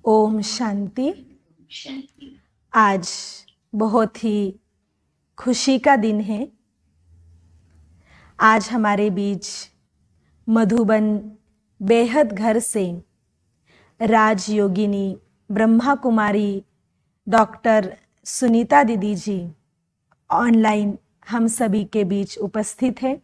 ओम शांति। शांति। आज बहुत ही खुशी का दिन है। आज हमारे बीच मधुबन बेहद घर से राजयोगिनी ब्रह्मा कुमारी डॉक्टर सुनीता दीदी जी ऑनलाइन हम सभी के बीच उपस्थित है।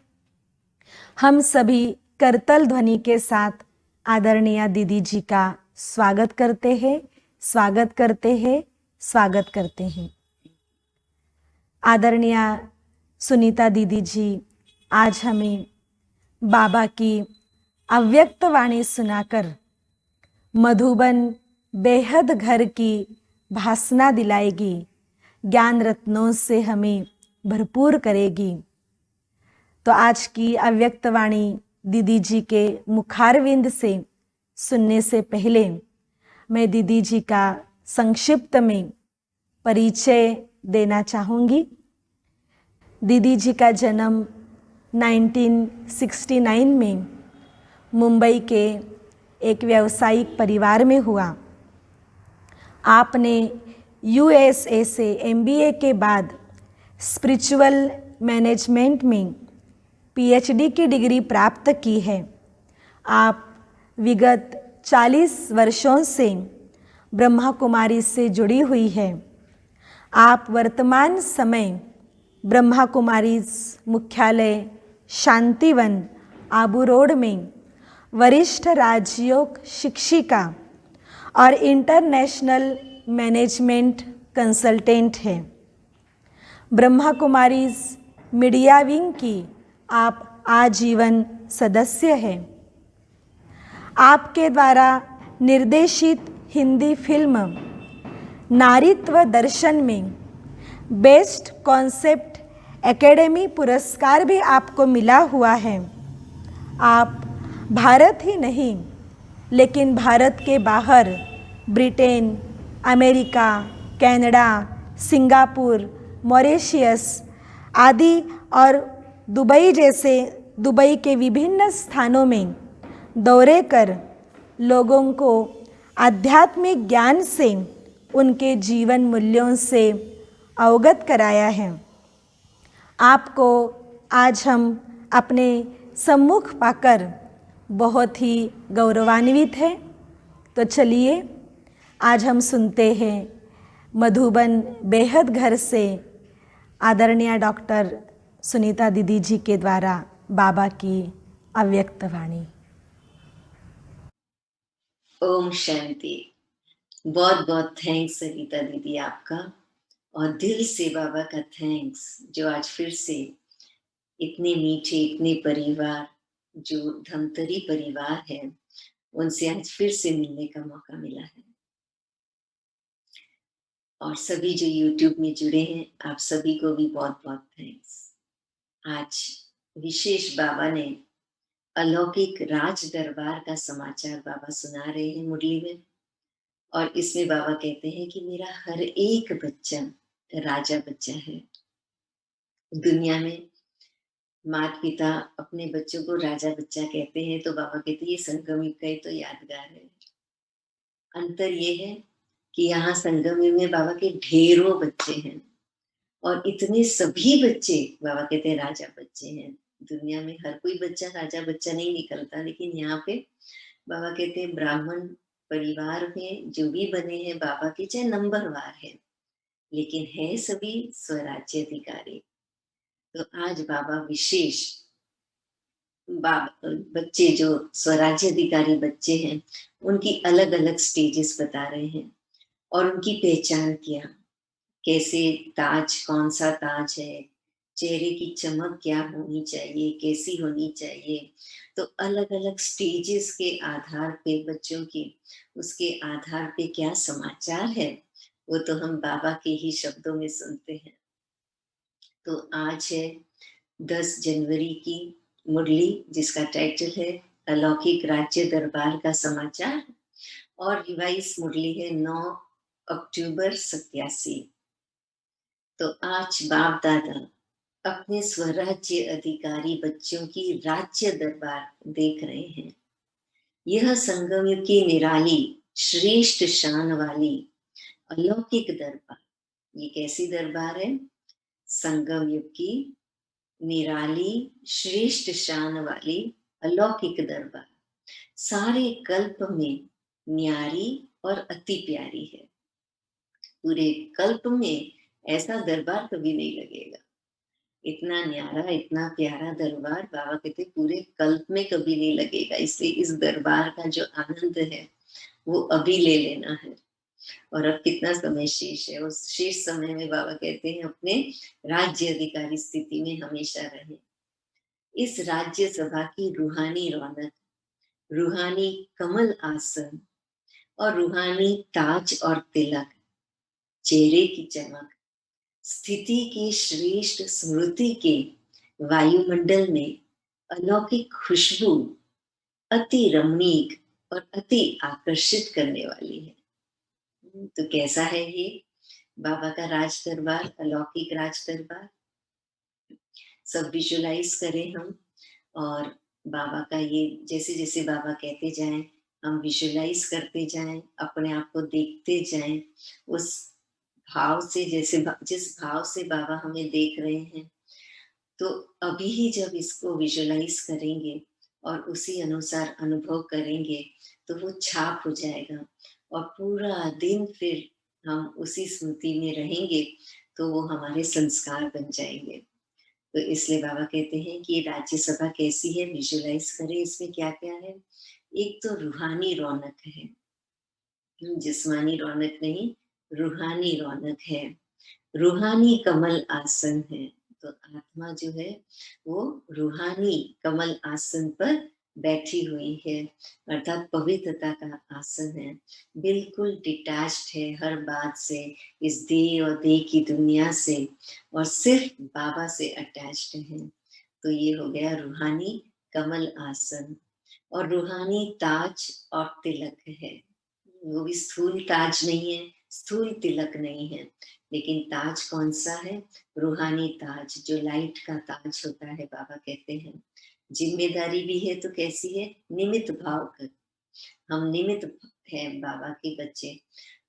हम सभी करतल ध्वनि के साथ आदरणीय दीदी जी का स्वागत करते हैं, स्वागत करते हैं, स्वागत करते हैं। आदरणीय सुनीता दीदी जी आज हमें बाबा की अव्यक्त वाणी सुनाकर मधुबन बेहद घर की भासना दिलाएगी, ज्ञान रत्नों से हमें भरपूर करेगी। तो आज की अव्यक्त वाणी दीदी जी के मुखारविंद से सुनने से पहले मैं दीदी जी का संक्षिप्त में परिचय देना चाहूँगी। दीदी जी का जन्म 1969 में मुंबई के एक व्यावसायिक परिवार में हुआ। आपने यूएसए से एमबीए के बाद स्पिरिचुअल मैनेजमेंट में पीएचडी की डिग्री प्राप्त की है। आप विगत 40 वर्षों से ब्रह्मा कुमारी से जुड़ी हुई है। आप वर्तमान समय ब्रह्मा कुमारी मुख्यालय शांतिवन आबू रोड में वरिष्ठ राजयोग शिक्षिका और इंटरनेशनल मैनेजमेंट कंसल्टेंट है। ब्रह्मा कुमारी मीडिया विंग की आप आजीवन सदस्य हैं। आपके द्वारा निर्देशित हिंदी फिल्म नारीत्व दर्शन में बेस्ट कॉन्सेप्ट एकेडमी पुरस्कार भी आपको मिला हुआ है। आप भारत ही नहीं लेकिन भारत के बाहर Britain, America, Canada, Singapore, Mauritius आदि और दुबई के विभिन्न स्थानों में दौरे कर लोगों को आध्यात्मिक ज्ञान से उनके जीवन मूल्यों से अवगत कराया है। आपको आज हम अपने सम्मुख पाकर बहुत ही गौरवान्वित हैं। तो चलिए आज हम सुनते हैं मधुबन बेहद घर से आदरणीय डॉक्टर सुनीता दीदी जी के द्वारा बाबा की अव्यक्त वाणी। ओम शांति। बहुत बहुत थैंक्स सरिता दीदी आपका, और दिल से बाबा का थैंक्स जो आज फिर से इतने मीठे, इतने परिवार जो धमतरी परिवार है उनसे आज फिर से मिलने का मौका मिला है। और सभी जो यूट्यूब में जुड़े हैं आप सभी को भी बहुत बहुत थैंक्स। आज विशेष बाबा ने अलौकिक राज दरबार का समाचार बाबा सुना रहे हैं मुरली में, और इसमें बाबा कहते हैं कि मेरा हर एक बच्चा राजा बच्चा है। दुनिया में माता पिता अपने बच्चों को राजा बच्चा कहते हैं, तो बाबा कहते हैं ये संगम युग का ही तो यादगार है। अंतर ये है कि यहाँ संगम युग में बाबा के ढेरों बच्चे हैं, और इतने सभी बच्चे बाबा कहते हैं राजा बच्चे हैं। दुनिया में हर कोई बच्चा राजा बच्चा नहीं निकलता, लेकिन यहाँ पे बाबा कहते हैं ब्राह्मण परिवार में जो भी बने हैं बाबा के, चाहे नंबरवार है लेकिन है सभी स्वराज्य अधिकारी। तो आज बाबा विशेष बच्चे जो स्वराज्य अधिकारी बच्चे हैं उनकी अलग अलग स्टेजेस बता रहे हैं, और उनकी पहचान किया, कैसे ताज, कौन सा ताज है, चेहरे की चमक क्या होनी चाहिए, कैसी होनी चाहिए। तो अलग अलग स्टेजेस के आधार पे बच्चों की, उसके आधार पे क्या समाचार है वो तो हम बाबा के ही शब्दों में सुनते हैं। तो आज है 10 जनवरी की मुरली जिसका टाइटल है अलौकिक राज्य दरबार का समाचार, और रिवाइज मुरली है 9 अक्टूबर 87। तो आज बाप दादा अपने स्वराज्य अधिकारी बच्चों की राज्य दरबार देख रहे हैं। यह संगम युग की निराली श्रेष्ठ शान वाली अलौकिक दरबार। ये कैसी दरबार है? संगम युग की निराली श्रेष्ठ शान वाली अलौकिक दरबार, सारे कल्प में न्यारी और अति प्यारी है। पूरे कल्प में ऐसा दरबार कभी नहीं लगेगा। इतना न्यारा, इतना प्यारा दरबार बाबा कहते पूरे कल्प में कभी नहीं लगेगा। इसलिए इस दरबार का जो आनंद है वो अभी ले लेना है। और अब कितना समय शेष है, उस शेष समय में बाबा कहते हैं अपने राज्य अधिकारी स्थिति में हमेशा रहे। इस राज्य सभा की रूहानी रौनक, रूहानी कमल आसन और रूहानी ताज और तिलक, चेहरे की चमक, स्थिति की श्रेष्ठ स्मृति के वायुमंडल में अलौकिक खुशबू अति रमणीक और अति आकर्षित करने वाली है। तो कैसा है ये बाबा का राज दरबार, अलौकिक राज दरबार? सब विजुलाइज करें हम, और बाबा का ये जैसे जैसे बाबा कहते जाएं हम विजुलाइज करते जाएं, अपने आप को देखते जाएं उस भाव से, जैसे जिस भाव से बाबा हमें देख रहे हैं। तो अभी ही जब इसको विजुलाइज करेंगे और उसी अनुसार अनुभव करेंगे तो वो छाप हो जाएगा, और पूरा दिन फिर हम उसी स्मृति में रहेंगे तो वो हमारे संस्कार बन जाएंगे। तो इसलिए बाबा कहते हैं कि राज्यसभा कैसी है, विजुलाइज करें इसमें क्या क्या है। एक तो रूहानी रौनक है, जिस्मानी रौनक नहीं, रूहानी रौनक है। रूहानी कमल आसन है, तो आत्मा जो है वो रूहानी कमल आसन पर बैठी हुई है, अर्थात पवित्रता का आसन है। बिल्कुल डिटैच्ड है हर बात से, इस देह और देह की दुनिया से, और सिर्फ बाबा से अटैच्ड है। तो ये हो गया रूहानी कमल आसन। और रूहानी ताज और तिलक है, वो भी स्थूल ताज नहीं है, स्थूल तिलक नहीं है, लेकिन ताज कौन सा है? रूहानी ताज, जो लाइट का ताज होता है। बाबा कहते हैं जिम्मेदारी भी है तो कैसी है? निमित्त भाव कर, हम निमित्त है बाबा के बच्चे,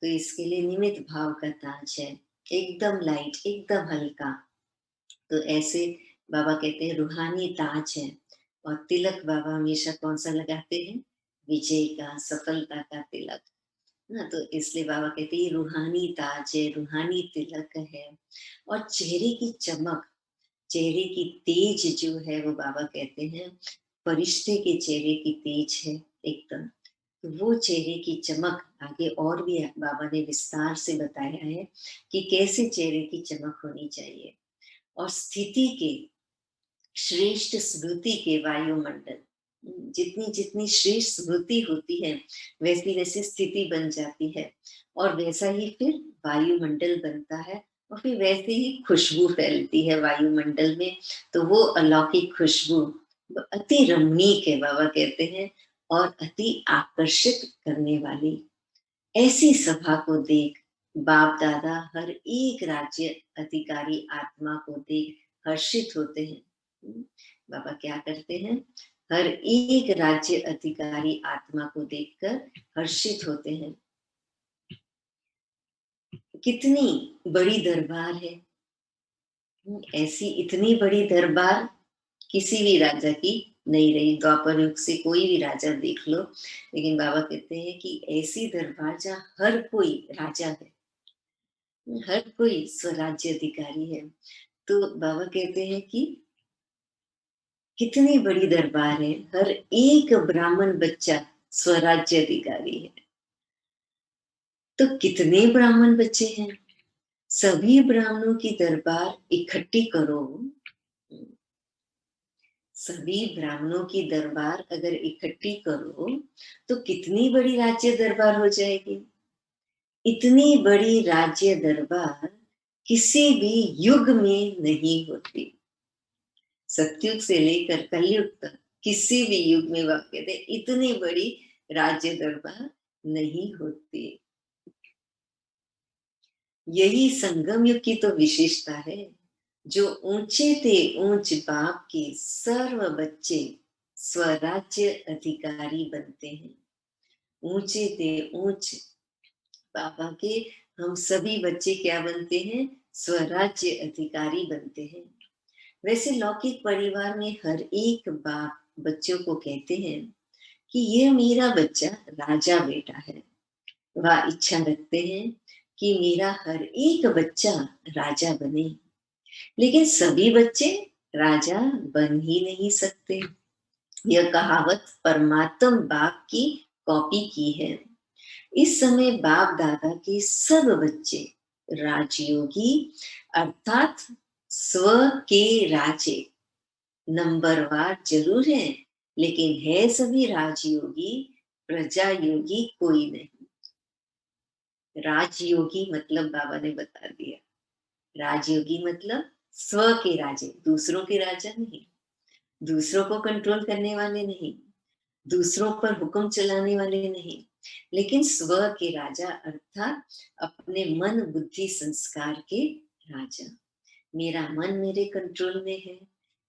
तो इसके लिए निमित्त भाव का ताज है, एकदम लाइट, एकदम हल्का। तो ऐसे बाबा कहते हैं रूहानी ताज है। और तिलक बाबा हमेशा कौन सा लगाते हैं? विजय का, सफलता का तिलक ना। तो इसलिए बाबा कहते हैं रूहानी ताज है, रूहानी तिलक है। और चेहरे की चमक, चेहरे की तेज जो है वो बाबा कहते हैं फरिश्ते के चेहरे की तेज है एकदम। तो वो चेहरे की चमक आगे और भी बाबा ने विस्तार से बताया है कि कैसे चेहरे की चमक होनी चाहिए। और स्थिति के श्रेष्ठ स्मृति के वायुमंडल, जितनी जितनी श्रेष्ठ स्मृति होती है वैसी वैसी स्थिति बन जाती है, और वैसा ही फिर वायुमंडल बनता है, और फिर वैसे ही खुशबू फैलती है वायुमंडल में। तो वो अलौकिक खुशबू अति रमणीक है बाबा कहते हैं, और अति आकर्षित करने वाली। ऐसी सभा को देख बाप दादा हर एक राज्य अधिकारी आत्मा को देख हर्षित होते हैं। बाबा क्या करते हैं? हर एक राज्य अधिकारी आत्मा को देखकर हर्षित होते हैं। कितनी बड़ी दरबार है, ऐसी इतनी बड़ी दरबार किसी भी राजा की नहीं रही। द्वापर युग से कोई भी राजा देख लो, लेकिन बाबा कहते हैं कि ऐसी दरबार जहाँ हर कोई राजा है, हर कोई स्वराज्य अधिकारी है। तो बाबा कहते हैं कि कितनी बड़ी दरबार है, हर एक ब्राह्मण बच्चा स्वराज्य अधिकारी है। तो कितने ब्राह्मण बच्चे हैं? सभी ब्राह्मणों की दरबार इकट्ठी करो, सभी ब्राह्मणों की दरबार अगर इकट्ठी करो तो कितनी बड़ी राज्य दरबार हो जाएगी। इतनी बड़ी राज्य दरबार किसी भी युग में नहीं होती। सतयुग से लेकर कलयुग तक किसी भी युग में वाक्य थे इतनी बड़ी राज्य दरबार नहीं होती। यही संगम युग की तो विशेषता है, जो ऊंचे थे ऊंच बाप के सर्व बच्चे स्वराज्य अधिकारी बनते हैं। ऊंचे से ऊंच बाबा के हम सभी बच्चे क्या बनते हैं? स्वराज्य अधिकारी बनते हैं। वैसे लौकिक परिवार में हर एक बाप बच्चों को कहते हैं कि ये मेरा बच्चा राजा बेटा है। वह इच्छा रखते हैं कि मेरा हर एक बच्चा राजा बने। लेकिन सभी बच्चे राजा बन ही नहीं सकते। यह कहावत परमात्म बाप की कॉपी की है। इस समय बाप दादा के सब बच्चे राजयोगी अर्थात स्व के राजे नंबरवार जरूर है, लेकिन है सभी राजयोगी, प्रजा योगी कोई नहीं। राजयोगी मतलब बाबा ने बता दिया। राजयोगी मतलब स्व के राजे, दूसरों के राजा नहीं, दूसरों को कंट्रोल करने वाले नहीं, दूसरों पर हुक्म चलाने वाले नहीं, लेकिन स्व के राजा अर्थात अपने मन बुद्धि संस्कार के राजा। मेरा मन मेरे कंट्रोल में है,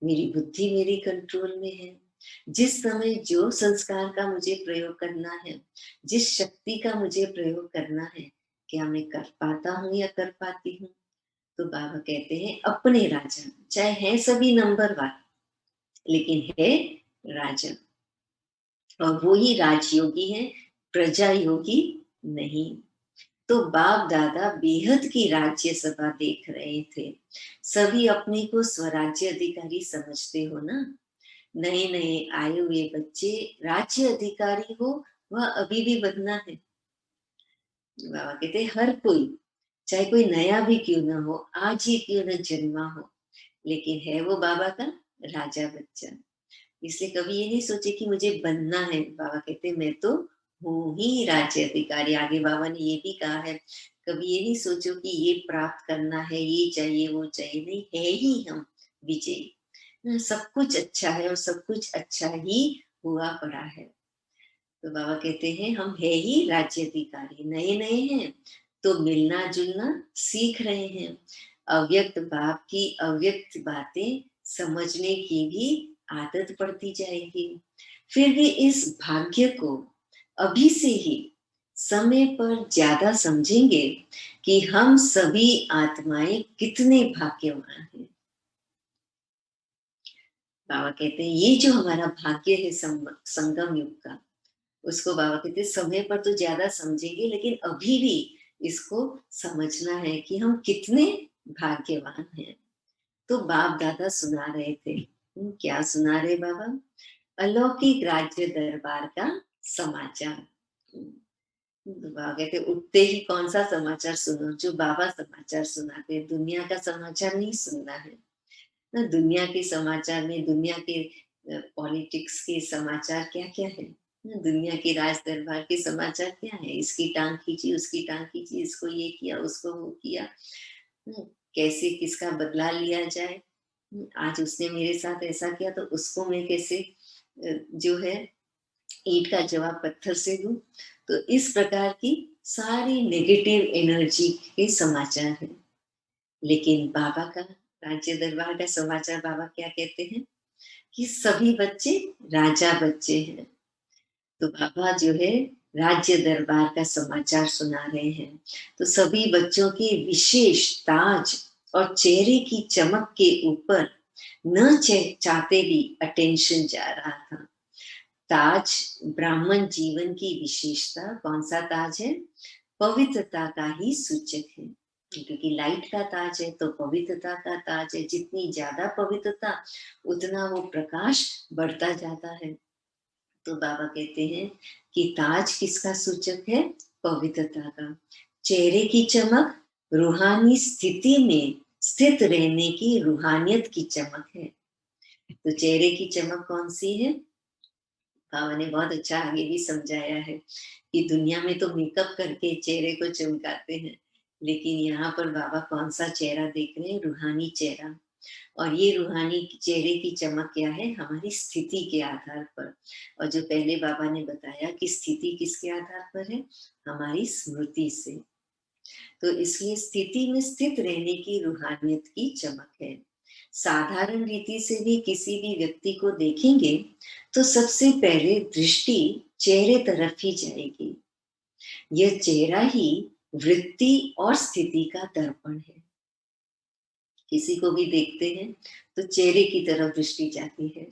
मेरी बुद्धि मेरी कंट्रोल में है। जिस समय जो संस्कार का मुझे प्रयोग करना है, जिस शक्ति का मुझे प्रयोग करना है, क्या मैं कर पाता हूँ या कर पाती हूँ? तो बाबा कहते हैं अपने राजा, चाहे है सभी नंबरवार, लेकिन है राजा। और वो ही राजयोगी है, प्रजा योगी नहीं। तो बाप दादा बेहद की राज्य सभा देख रहे थे। सभी अपने को स्वराज्य अधिकारी समझते हो ना। नए नए आए हुए बच्चे राज्य अधिकारी हो, वह अभी भी बनना है। बाबा कहते हर कोई, चाहे कोई नया भी क्यों ना हो, आज ही क्यों न जन्मा हो, लेकिन है वो बाबा का राजा बच्चा। इसलिए कभी ये नहीं सोचे कि मुझे बनना है। बाबा कहते मैं तो हूँ ही राज्य अधिकारी। आगे बाबा ने ये भी कहा है, कभी ये नहीं सोचो कि ये प्राप्त करना है, ये चाहिए वो चाहिए, नहीं, है ही हम विजयी। सब कुछ अच्छा है और सब कुछ अच्छा ही हुआ पड़ा है। तो बाबा कहते हैं हम है ही राज्य अधिकारी, नए नए हैं तो मिलना जुलना सीख रहे हैं। अव्यक्त बाप की अव्यक्त बातें समझने की भी आदत पड़ती जाएगी। फिर भी इस भाग्य को अभी से ही समय पर ज्यादा समझेंगे कि हम सभी आत्माएं कितने भाग्यवान हैं। बाबा कहते हैं ये जो हमारा भाग्य है संगम युग का, उसको बाबा कहते समय पर तो ज्यादा समझेंगे, लेकिन अभी भी इसको समझना है कि हम कितने भाग्यवान हैं। तो बाप दादा सुना रहे थे। क्या सुना रहे बाबा? अलौकिक राज्य दरबार का समाचार। तो बाबा कहते उठते ही कौन सा समाचार सुनो? जो बाबा समाचार सुनाते, दुनिया का समाचार नहीं सुनना है ना। दुनिया के समाचार में दुनिया के पॉलिटिक्स के समाचार क्या क्या है, दुनिया के राज दरबार के समाचार क्या है? इसकी टांग खींची, उसकी टांग खींची, इसको ये किया, उसको वो किया, कैसे किसका बदला लिया जाए। आज उसने मेरे साथ ऐसा किया तो उसको मैं कैसे जो है ईंट का जवाब पत्थर से दूं। तो इस प्रकार की सारी नेगेटिव एनर्जी के समाचार हैं। लेकिन बाबा का राज्य दरबार का समाचार, बाबा क्या कहते हैं कि सभी बच्चे राजा बच्चे हैं। तो बाबा जो है राज्य दरबार का समाचार सुना रहे हैं। तो सभी बच्चों के विशेष ताज और चेहरे की चमक के ऊपर न चाहते भी अटेंशन जा रहा था। ताज ब्राह्मण जीवन की विशेषता, कौन सा ताज है? पवित्रता का ही सूचक है। क्योंकि लाइट का ताज है तो पवित्रता का ताज है। जितनी ज्यादा पवित्रता, उतना वो प्रकाश बढ़ता जाता है। तो बाबा कहते हैं कि ताज किसका सूचक है? पवित्रता का। चेहरे की चमक रूहानी स्थिति में स्थित रहने की रूहानियत की चमक है। तो चेहरे की चमक कौन सी है? बाबा ने बहुत अच्छा आगे भी समझाया है कि दुनिया में तो मेकअप करके चेहरे को चमकाते हैं, लेकिन यहाँ पर बाबा कौन सा चेहरा देख रहे हैं? रूहानी चेहरा। और ये रूहानी चेहरे की चमक क्या है? हमारी स्थिति के आधार पर। और जो पहले बाबा ने बताया कि स्थिति किसके आधार पर है? हमारी स्मृति से। तो इसलिए स्थिति में स्थित रहने की रूहानियत की चमक है। साधारण रीति से भी किसी भी व्यक्ति को देखेंगे तो सबसे पहले दृष्टि चेहरे तरफ ही जाएगी। यह चेहरा ही वृत्ति और स्थिति का दर्पण है। किसी को भी देखते हैं तो चेहरे की तरफ दृष्टि जाती है,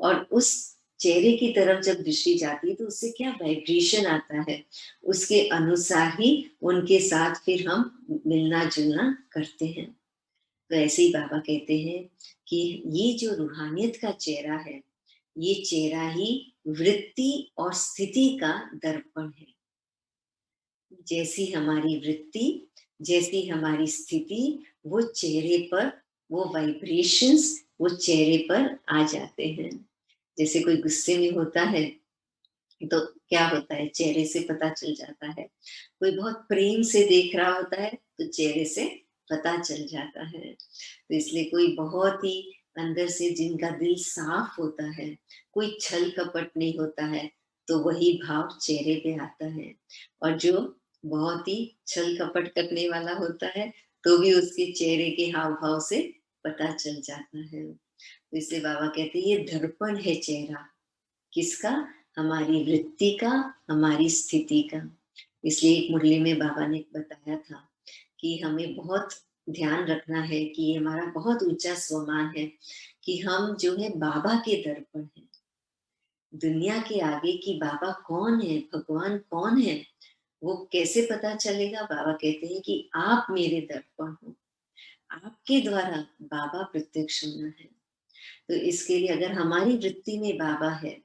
और उस चेहरे की तरफ जब दृष्टि जाती है तो उससे क्या वाइब्रेशन आता है, उसके अनुसार ही उनके साथ फिर हम मिलना जुलना करते हैं। तो ऐसे ही बाबा कहते हैं कि ये जो रूहानियत का चेहरा है, ये चेहरा ही वृत्ति और स्थिति का दर्पण है। जैसी हमारी वृत्ति, जैसी हमारी स्थिति, वो चेहरे पर, वो वाइब्रेशंस वो चेहरे पर आ जाते हैं। जैसे कोई गुस्से में होता है तो क्या होता है, चेहरे से पता चल जाता है। कोई बहुत प्रेम से देख रहा होता है तो चेहरे से पता चल जाता है। तो इसलिए कोई बहुत ही अंदर से जिनका दिल साफ होता है, कोई छल कपट नहीं होता है, तो वही भाव चेहरे पे आता है। और जो बहुत ही छल कपट करने वाला होता है तो भी उसके चेहरे के हाव भाव से पता चल जाता है। तो इसलिए बाबा कहते हैं ये दर्पण है चेहरा। किसका? हमारी वृत्ति का, हमारी स्थिति का। इसलिए एक मुरली में बाबा ने बताया था कि हमें बहुत ध्यान रखना है कि ये हमारा बहुत ऊंचा स्वमान है कि हम जो है बाबा के दर्पण हैं। दुनिया के आगे कि बाबा कौन है, भगवान कौन है, वो कैसे पता चलेगा? बाबा कहते हैं कि आप मेरे दर्पण हो, आपके द्वारा बाबा प्रत्यक्ष होना है। तो इसके लिए अगर हमारी वृत्ति में बाबा है,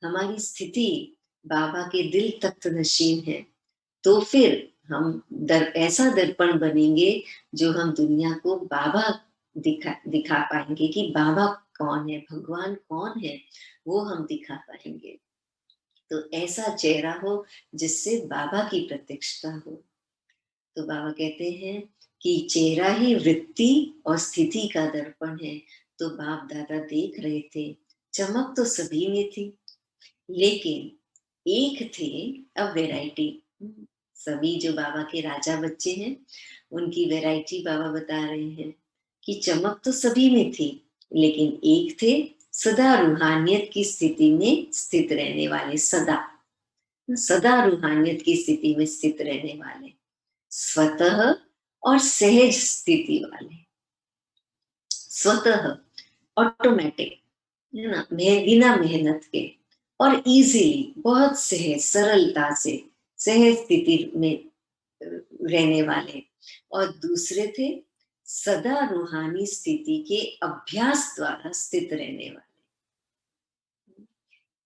हमारी स्थिति बाबा के दिल तख्त नशीन है, तो फिर हम ऐसा दर्पण बनेंगे जो हम दुनिया को बाबा दिखा पाएंगे कि बाबा कौन है, भगवान कौन है, वो हम दिखा पाएंगे। तो ऐसा चेहरा हो जिससे बाबा की प्रत्यक्षता हो। तो बाबा कहते हैं कि चेहरा ही वृत्ति और स्थिति का दर्पण है। तो बाप दादा देख रहे थे, चमक तो सभी में थी, लेकिन एक थे अब वैरायटी। सभी जो बाबा के राजा बच्चे हैं उनकी वैरायटी बाबा बता रहे हैं कि चमक तो सभी में थी, लेकिन एक थे सदा रूहानियत की स्थिति में स्थित रहने वाले, सदा सदा रूहानियत की स्थिति में स्थित रहने वाले, स्वतः और सहज स्थिति वाले। स्वतः ऑटोमेटिक है ना, बिना मेहनत के, और इजीली बहुत सहज सरलता से सहज स्थिति में रहने वाले। और दूसरे थे सदा रूहानी स्थिति के अभ्यास द्वारा स्थित रहने वाले।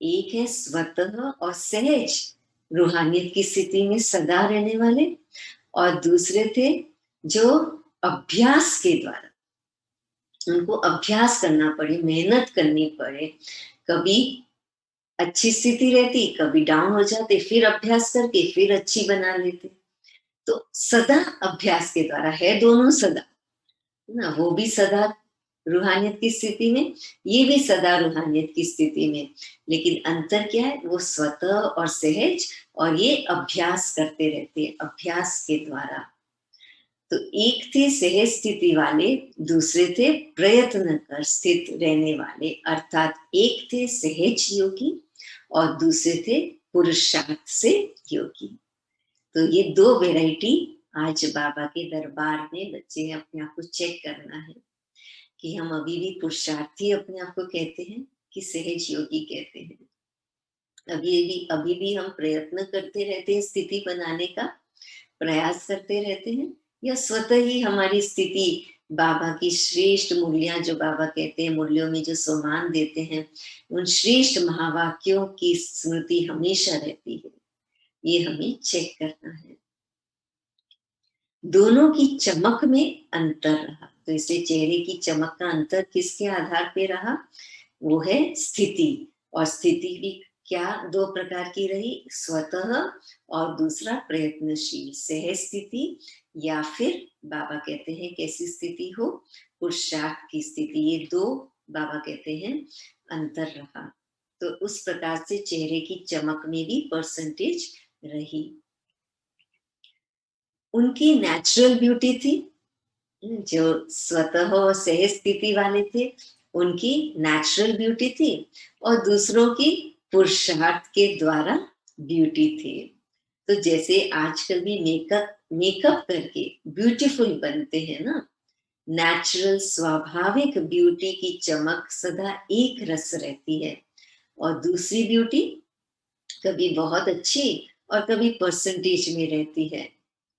एक है स्वतः और सहज रूहानियत की स्थिति में सदा रहने वाले, और दूसरे थे जो अभ्यास के द्वारा, उनको अभ्यास करना पड़े, मेहनत करनी पड़े, कभी अच्छी स्थिति रहती, कभी डाउन हो जाते, फिर अभ्यास करके फिर अच्छी बना लेते। तो सदा अभ्यास के द्वारा है, दोनों सदा ना, वो भी सदा रूहानियत की स्थिति में, ये भी सदा रूहानियत की स्थिति में, लेकिन अंतर क्या है? वो स्वतः और सहज, और ये अभ्यास करते रहते हैं, अभ्यास के द्वारा। तो एक थे सहज स्थिति वाले, दूसरे थे प्रयत्न कर स्थित रहने वाले, अर्थात एक थे सहज योगी और दूसरे थे पुरुषार्थ से योगी। तो ये दो वैरायटी आज बाबा के दरबार में बच्चे अपने आप को चेक करना है कि हम अभी भी पुरुषार्थी अपने आप को कहते हैं कि सहज योगी कहते हैं। अभी भी हम प्रयत्न करते रहते हैं, स्थिति बनाने का प्रयास करते रहते हैं, या स्वतः ही हमारी स्थिति बाबा की श्रेष्ठ मूल्यां, जो बाबा कहते हैं मूल्यों में जो सम्मान देते हैं, उन श्रेष्ठ महावाक्यों की स्मृति हमेशा रहती है। ये हमें चेक करना है। दोनों की चमक में अंतर रहा, तो इसलिए चेहरे की चमक का अंतर किसके आधार पे रहा? वो है स्थिति। और स्थिति भी क्या दो प्रकार की रही? स्वतः और दूसरा प्रयत्नशील सहज स्थिति, या फिर बाबा कहते हैं कैसी स्थिति हो? पुरुषार्थ की स्थिति। ये दो बाबा कहते हैं अंतर रहा। तो उस प्रकार से चेहरे की चमक में भी परसेंटेज रही। उनकी नेचुरल ब्यूटी थी, जो स्वतः और सहज स्थिति वाले थे उनकी नेचुरल ब्यूटी थी, और दूसरों की पुरुषार्थ के द्वारा ब्यूटी थे। तो जैसे आजकल भी मेकअप मेकअप करके ब्यूटीफुल बनते हैं ना, नेचुरल स्वाभाविक ब्यूटी की चमक सदा एक रस रहती है, और दूसरी ब्यूटी कभी बहुत अच्छी और कभी परसेंटेज में रहती है।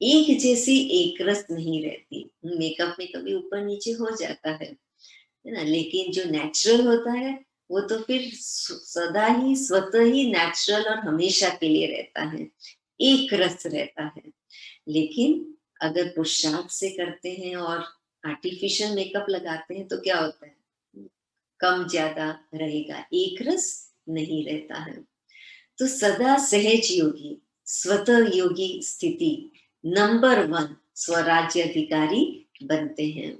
एक जैसी एक रस नहीं रहती। मेकअप में कभी ऊपर नीचे हो जाता है ना, लेकिन जो नेचुरल होता है वो तो फिर सदा ही स्वतः ही नेचुरल और हमेशा के लिए रहता है, एक रस रहता है। लेकिन अगर पुरुषार्थ से करते हैं और आर्टिफिशियल मेकअप लगाते हैं तो क्या होता है, कम ज्यादा रहेगा, एक रस नहीं रहता है। तो सदा सहज योगी, स्वतः योगी स्थिति नंबर 1 स्वराज्य अधिकारी बनते हैं।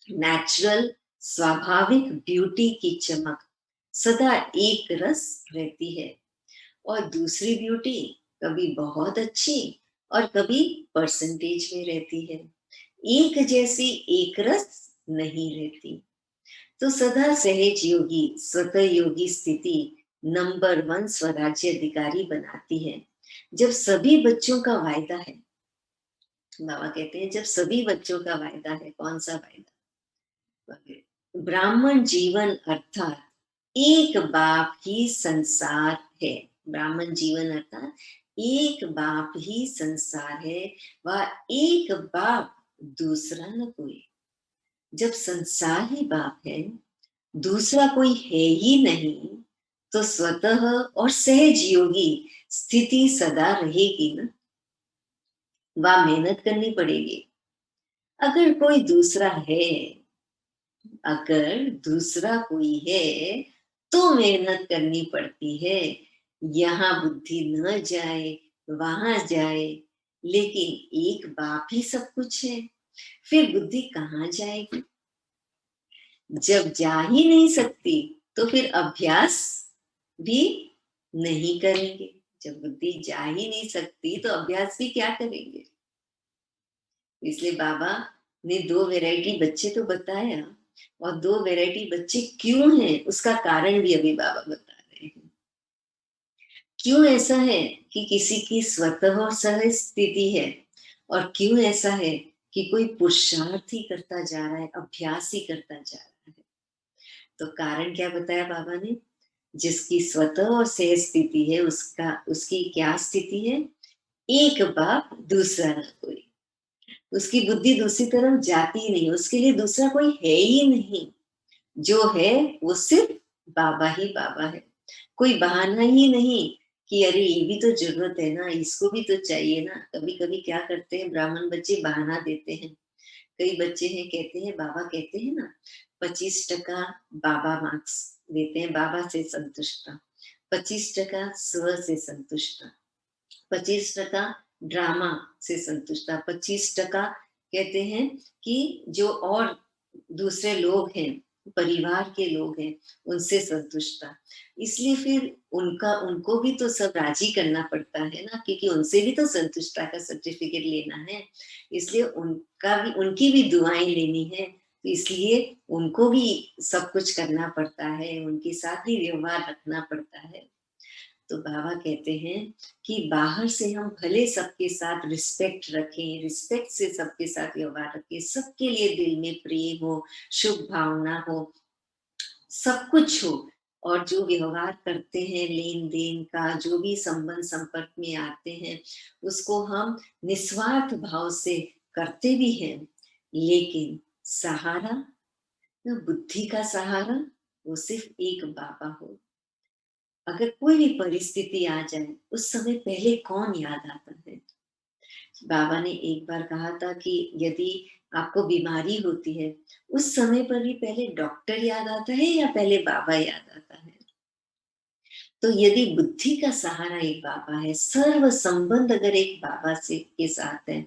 नेचुरल स्वाभाविक ब्यूटी की चमक सदा एक रस रहती है, और दूसरी ब्यूटी कभी बहुत अच्छी और कभी परसेंटेज में रहती है, एक जैसी एक रस नहीं रहती। तो सदा सहज योगी स्वतः योगी स्थिति नंबर 1 स्वराज्य अधिकारी बनाती है। जब सभी बच्चों का वायदा है, बाबा कहते हैं जब सभी बच्चों का वायदा है, कौन सा वायदा, ब्राह्मण जीवन अर्थात एक बाप ही संसार है। ब्राह्मण जीवन अर्थात एक बाप ही संसार है, वह एक बाप दूसरा न कोई। जब संसार ही बाप है, दूसरा कोई है ही नहीं, तो स्वतः और सहज योगी स्थिति सदा रहेगी ना, वह मेहनत करनी पड़ेगी। अगर कोई दूसरा है, अगर दूसरा कोई है तो मेहनत करनी पड़ती है, यहाँ बुद्धि न जाए वहां जाए, लेकिन एक बाप ही सब कुछ है, फिर बुद्धि कहाँ जाएगी। जब जा ही नहीं सकती तो फिर अभ्यास भी नहीं करेंगे। जब बुद्धि जा ही नहीं सकती तो अभ्यास भी क्या करेंगे। इसलिए बाबा ने 2 वैरायटी बच्चे तो बताया, और 2 वैरायटी बच्चे क्यों हैं उसका कारण भी अभी बाबा बता रहे हैं। क्यों ऐसा है कि किसी की स्वतः और सहज स्थिति है, और क्यों ऐसा है कि कोई पुरुषार्थ ही करता जा रहा है, अभ्यास ही करता जा रहा है। तो कारण क्या बताया बाबा ने, जिसकी स्वतः और सहज स्थिति है उसका उसकी क्या स्थिति है, एक बाप दूसरा न कोई। उसकी बुद्धि दूसरी तरफ जाती ही नहीं, उसके लिए दूसरा कोई है ही नहीं। जो है वो सिर्फ बाबा ही बाबा है। कोई बहाना ही नहीं कि अरे ये भी तो जरूरत है ना, इसको भी तो चाहिए ना। कभी कभी क्या करते हैं ब्राह्मण बच्चे, बहाना देते हैं। कई बच्चे हैं, कहते हैं बाबा कहते हैं ना 25% बाबा मार्क्स देते हैं, बाबा से संतुष्ट, 25% स्व से संतुष्ट, 25% ड्रामा से संतुष्ट, 25% कहते हैं कि जो और दूसरे लोग हैं, परिवार के लोग हैं, उनसे संतुष्ट था। इसलिए फिर उनको भी तो सब राजी करना पड़ता है ना, क्योंकि उनसे भी तो संतुष्टता का सर्टिफिकेट लेना है। इसलिए उनकी भी दुआएं लेनी है, तो इसलिए उनको भी सब कुछ करना पड़ता है, उनके साथ ही व्यवहार रखना पड़ता है। तो बाबा कहते हैं कि बाहर से हम भले सबके साथ रिस्पेक्ट रखें, रिस्पेक्ट से सबके साथ व्यवहार रखें, सबके लिए दिल में प्रेम हो, शुभ भावना हो, सब कुछ हो, और जो व्यवहार करते हैं लेन देन का, जो भी संबंध संपर्क में आते हैं, उसको हम निस्वार्थ भाव से करते भी हैं। लेकिन सहारा, बुद्धि का सहारा, वो सिर्फ एक बाबा हो। अगर कोई भी परिस्थिति आ जाए उस समय पहले कौन याद आता है। बाबा ने एक बार कहा था कि यदि आपको बीमारी होती है, उस समय पर भी पहले डॉक्टर याद आता है या पहले बाबा याद आता है। तो यदि बुद्धि का सहारा एक बाबा है, सर्व संबंध अगर एक बाबा से के साथ है,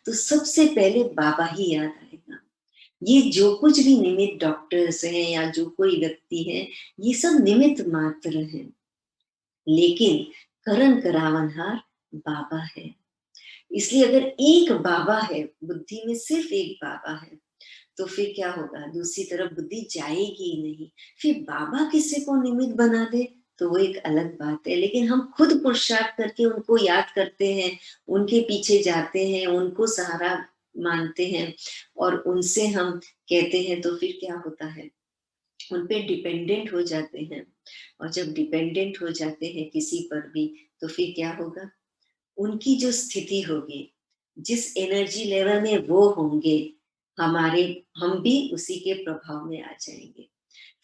तो सबसे पहले बाबा ही याद आएगा। ये जो कुछ भी निमित्त डॉक्टर्स हैं या जो कोई व्यक्ति है, ये सब निमित्त मात्र है, लेकिन करण करावनहार बाबा है। इसलिए अगर एक बाबा है, बुद्धि में सिर्फ एक बाबा है, तो फिर क्या होगा, दूसरी तरफ बुद्धि जाएगी ही नहीं। फिर बाबा किसी को निमित्त बना दे तो वो एक अलग बात है। लेकिन हम खुद पुरुषार्थ करके उनको याद करते हैं, उनके पीछे जाते हैं, उनको सहारा मानते हैं और उनसे हम कहते हैं, तो फिर क्या होता है, उन पे डिपेंडेंट हो जाते हैं। और जब डिपेंडेंट हो जाते हैं किसी पर भी, तो फिर क्या होगा, उनकी जो स्थिति होगी, जिस एनर्जी लेवल में वो होंगे, हमारे हम भी उसी के प्रभाव में आ जाएंगे।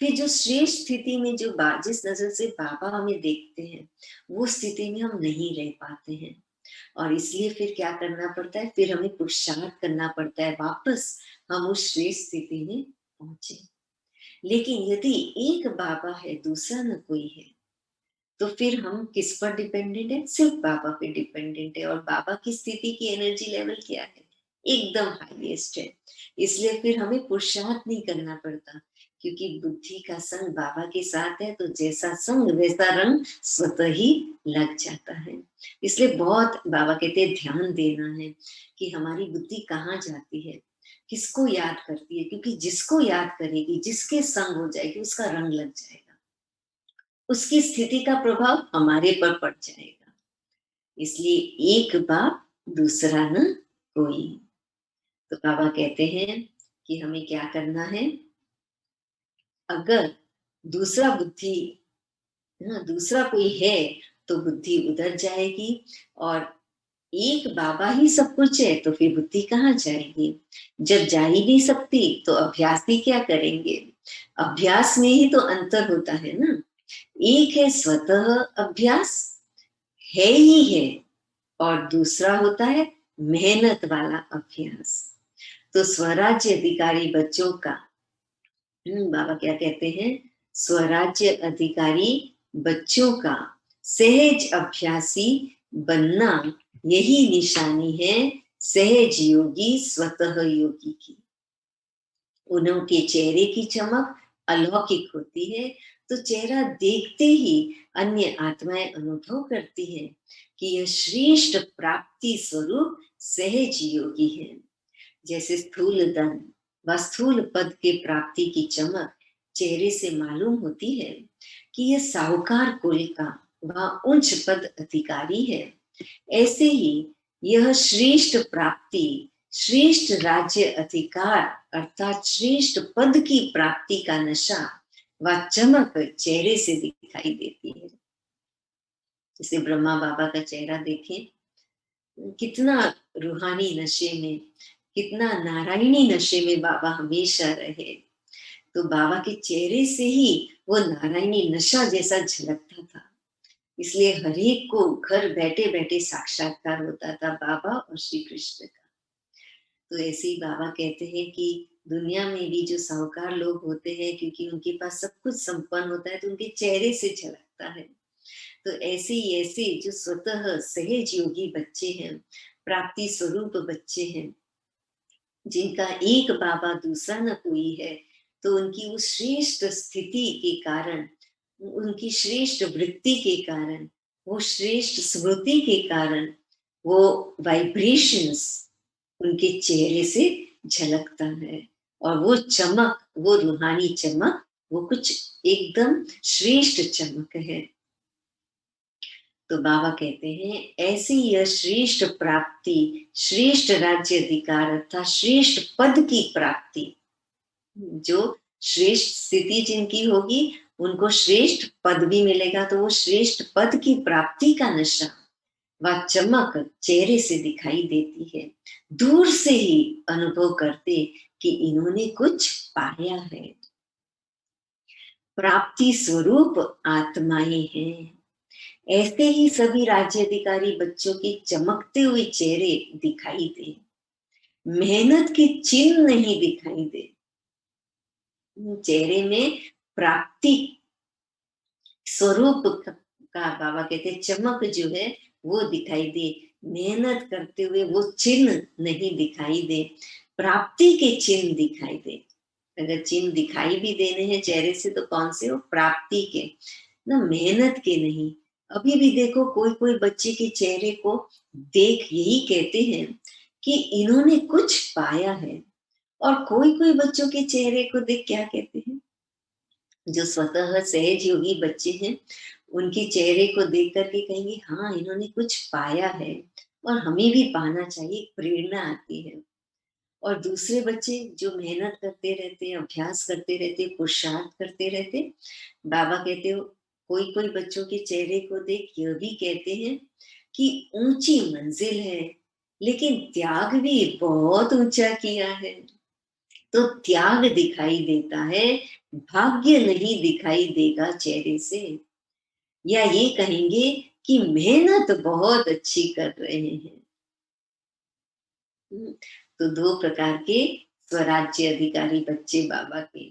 फिर जो श्रेष्ठ स्थिति में जो जिस नजर से बाबा हमें देखते हैं, वो स्थिति में हम नहीं रह पाते हैं। और इसलिए फिर क्या करना पड़ता है, फिर हमें पुरुषार्थ करना पड़ता है, वापस हम उस श्रेष्ठ स्थिति में पहुंचे। लेकिन यदि एक बाबा है, दूसरा न कोई है, तो फिर हम किस पर डिपेंडेंट है, सिर्फ बाबा पे डिपेंडेंट है। और बाबा की स्थिति की एनर्जी लेवल क्या है, एकदम हाईएस्ट है। इसलिए फिर हमें पुरुषार्थ नहीं करना पड़ता, क्योंकि बुद्धि का संग बाबा के साथ है, तो जैसा संग वैसा रंग स्वतः ही लग जाता है। इसलिए बहुत बाबा कहते हैं ध्यान देना है कि हमारी बुद्धि कहाँ जाती है, किसको याद करती है, क्योंकि जिसको याद करेगी, जिसके संग हो जाएगी, उसका रंग लग जाएगा, उसकी स्थिति का प्रभाव हमारे पर पड़ जाएगा। इसलिए एक बाप दूसरा न कोई। तो बाबा कहते हैं कि हमें क्या करना है, अगर दूसरा बुद्धि, दूसरा कोई है, तो बुद्धि उधर जाएगी। और एक बाबा ही सब कुछ है, तो फिर बुद्धि कहाँ जाएगी। जब जा ही नहीं सकती, तो अभ्यास भी क्या करेंगे। अभ्यास में ही तो अंतर होता है ना। एक है स्वतः अभ्यास, है ही है, और दूसरा होता है मेहनत वाला अभ्यास। तो स्वराज्य अधिकारी बच्चों का, बाबा क्या कहते हैं, स्वराज्य अधिकारी बच्चों का सहज अभ्यासी बनना, यही निशानी है सहज योगी स्वतः योगी की। उनके चेहरे की चमक अलौकिक होती है, तो चेहरा देखते ही अन्य आत्माएं अनुभव करती हैं कि यह श्रेष्ठ प्राप्ति स्वरूप सहज योगी है। जैसे स्थूल धन व स्थूल पद के प्राप्ति की चमक चेहरे से मालूम होती है कि यह साहूकार कुल का व उच्च पद अधिकारी है, ऐसे ही यह श्रेष्ठ प्राप्ति, श्रेष्ठ राज्य अधिकार अर्थात श्रेष्ठ पद की प्राप्ति का नशा व चमक चेहरे से दिखाई देती है। जैसे ब्रह्मा बाबा का चेहरा देखें, कितना रूहानी नशे में, कितना नारायणी नशे में बाबा हमेशा रहे। तो बाबा के चेहरे से ही वो नारायणी नशा जैसा झलकता था। इसलिए हरेक को घर बैठे बैठे साक्षात्कार होता था बाबा और श्री कृष्ण का। तो ऐसे ही बाबा कहते हैं कि दुनिया में भी जो साहूकार लोग होते हैं, क्योंकि उनके पास सब कुछ संपन्न होता है, तो उनके चेहरे से झलकता है। तो ऐसे ही ऐसे जो स्वतः सहज योगी बच्चे हैं, प्राप्ति स्वरूप बच्चे हैं, जिनका एक बाबा दूसरा न कोई है, तो उनकी उस श्रेष्ठ स्थिति के कारण, उनकी श्रेष्ठ वृत्ति के कारण, वो श्रेष्ठ स्मृति के कारण, वो वाइब्रेशंस उनके चेहरे से झलकता है। और वो चमक, वो रूहानी चमक, वो कुछ एकदम श्रेष्ठ चमक है। तो बाबा कहते हैं ऐसी यह श्रेष्ठ प्राप्ति, श्रेष्ठ राज्य अधिकार अर्थात श्रेष्ठ पद की प्राप्ति, जो श्रेष्ठ स्थिति जिनकी होगी, उनको श्रेष्ठ पद भी मिलेगा, तो वो श्रेष्ठ पद की प्राप्ति का नशा व चमक चेहरे से दिखाई देती है। दूर से ही अनुभव करते कि इन्होंने कुछ पाया है। प्राप्ति स्वरूप आत्माएं हैं। ऐसे ही सभी राज्याधिकारी बच्चों के चमकते हुए चेहरे दिखाई दे, मेहनत के चिन्ह नहीं दिखाई दे। चेहरे में प्राप्ति स्वरूप का बाबा कहते चमक जो है वो दिखाई दे, मेहनत करते हुए वो चिन्ह नहीं दिखाई दे, प्राप्ति के चिन्ह दिखाई दे। अगर चिन्ह दिखाई भी देने हैं चेहरे से, तो कौन से हो, प्राप्ति के, ना मेहनत के नहीं। अभी भी देखो कोई कोई बच्चे के चेहरे को देख यही कहते हैं कि इन्होंने कुछ पाया है, और कोई कोई बच्चों के चेहरे को देख क्या कहते हैं, जो स्वतः सहज योगी बच्चे हैं, उनके चेहरे को देख करके कहेंगे हाँ इन्होंने कुछ पाया है और हमें भी पाना चाहिए, एक प्रेरणा आती है। और दूसरे बच्चे जो मेहनत करते रहते हैं, अभ्यास करते रहते, पुरुषार्थ करते रहते, बाबा कहते हो कोई कोई बच्चों के चेहरे को देख यह भी कहते हैं कि ऊंची मंजिल है लेकिन त्याग भी बहुत ऊंचा किया है। तो त्याग दिखाई देता है, भाग्य नहीं दिखाई देगा चेहरे से। या ये कहेंगे कि मेहनत बहुत अच्छी कर रहे हैं। तो दो प्रकार के स्वराज्य अधिकारी बच्चे बाबा के,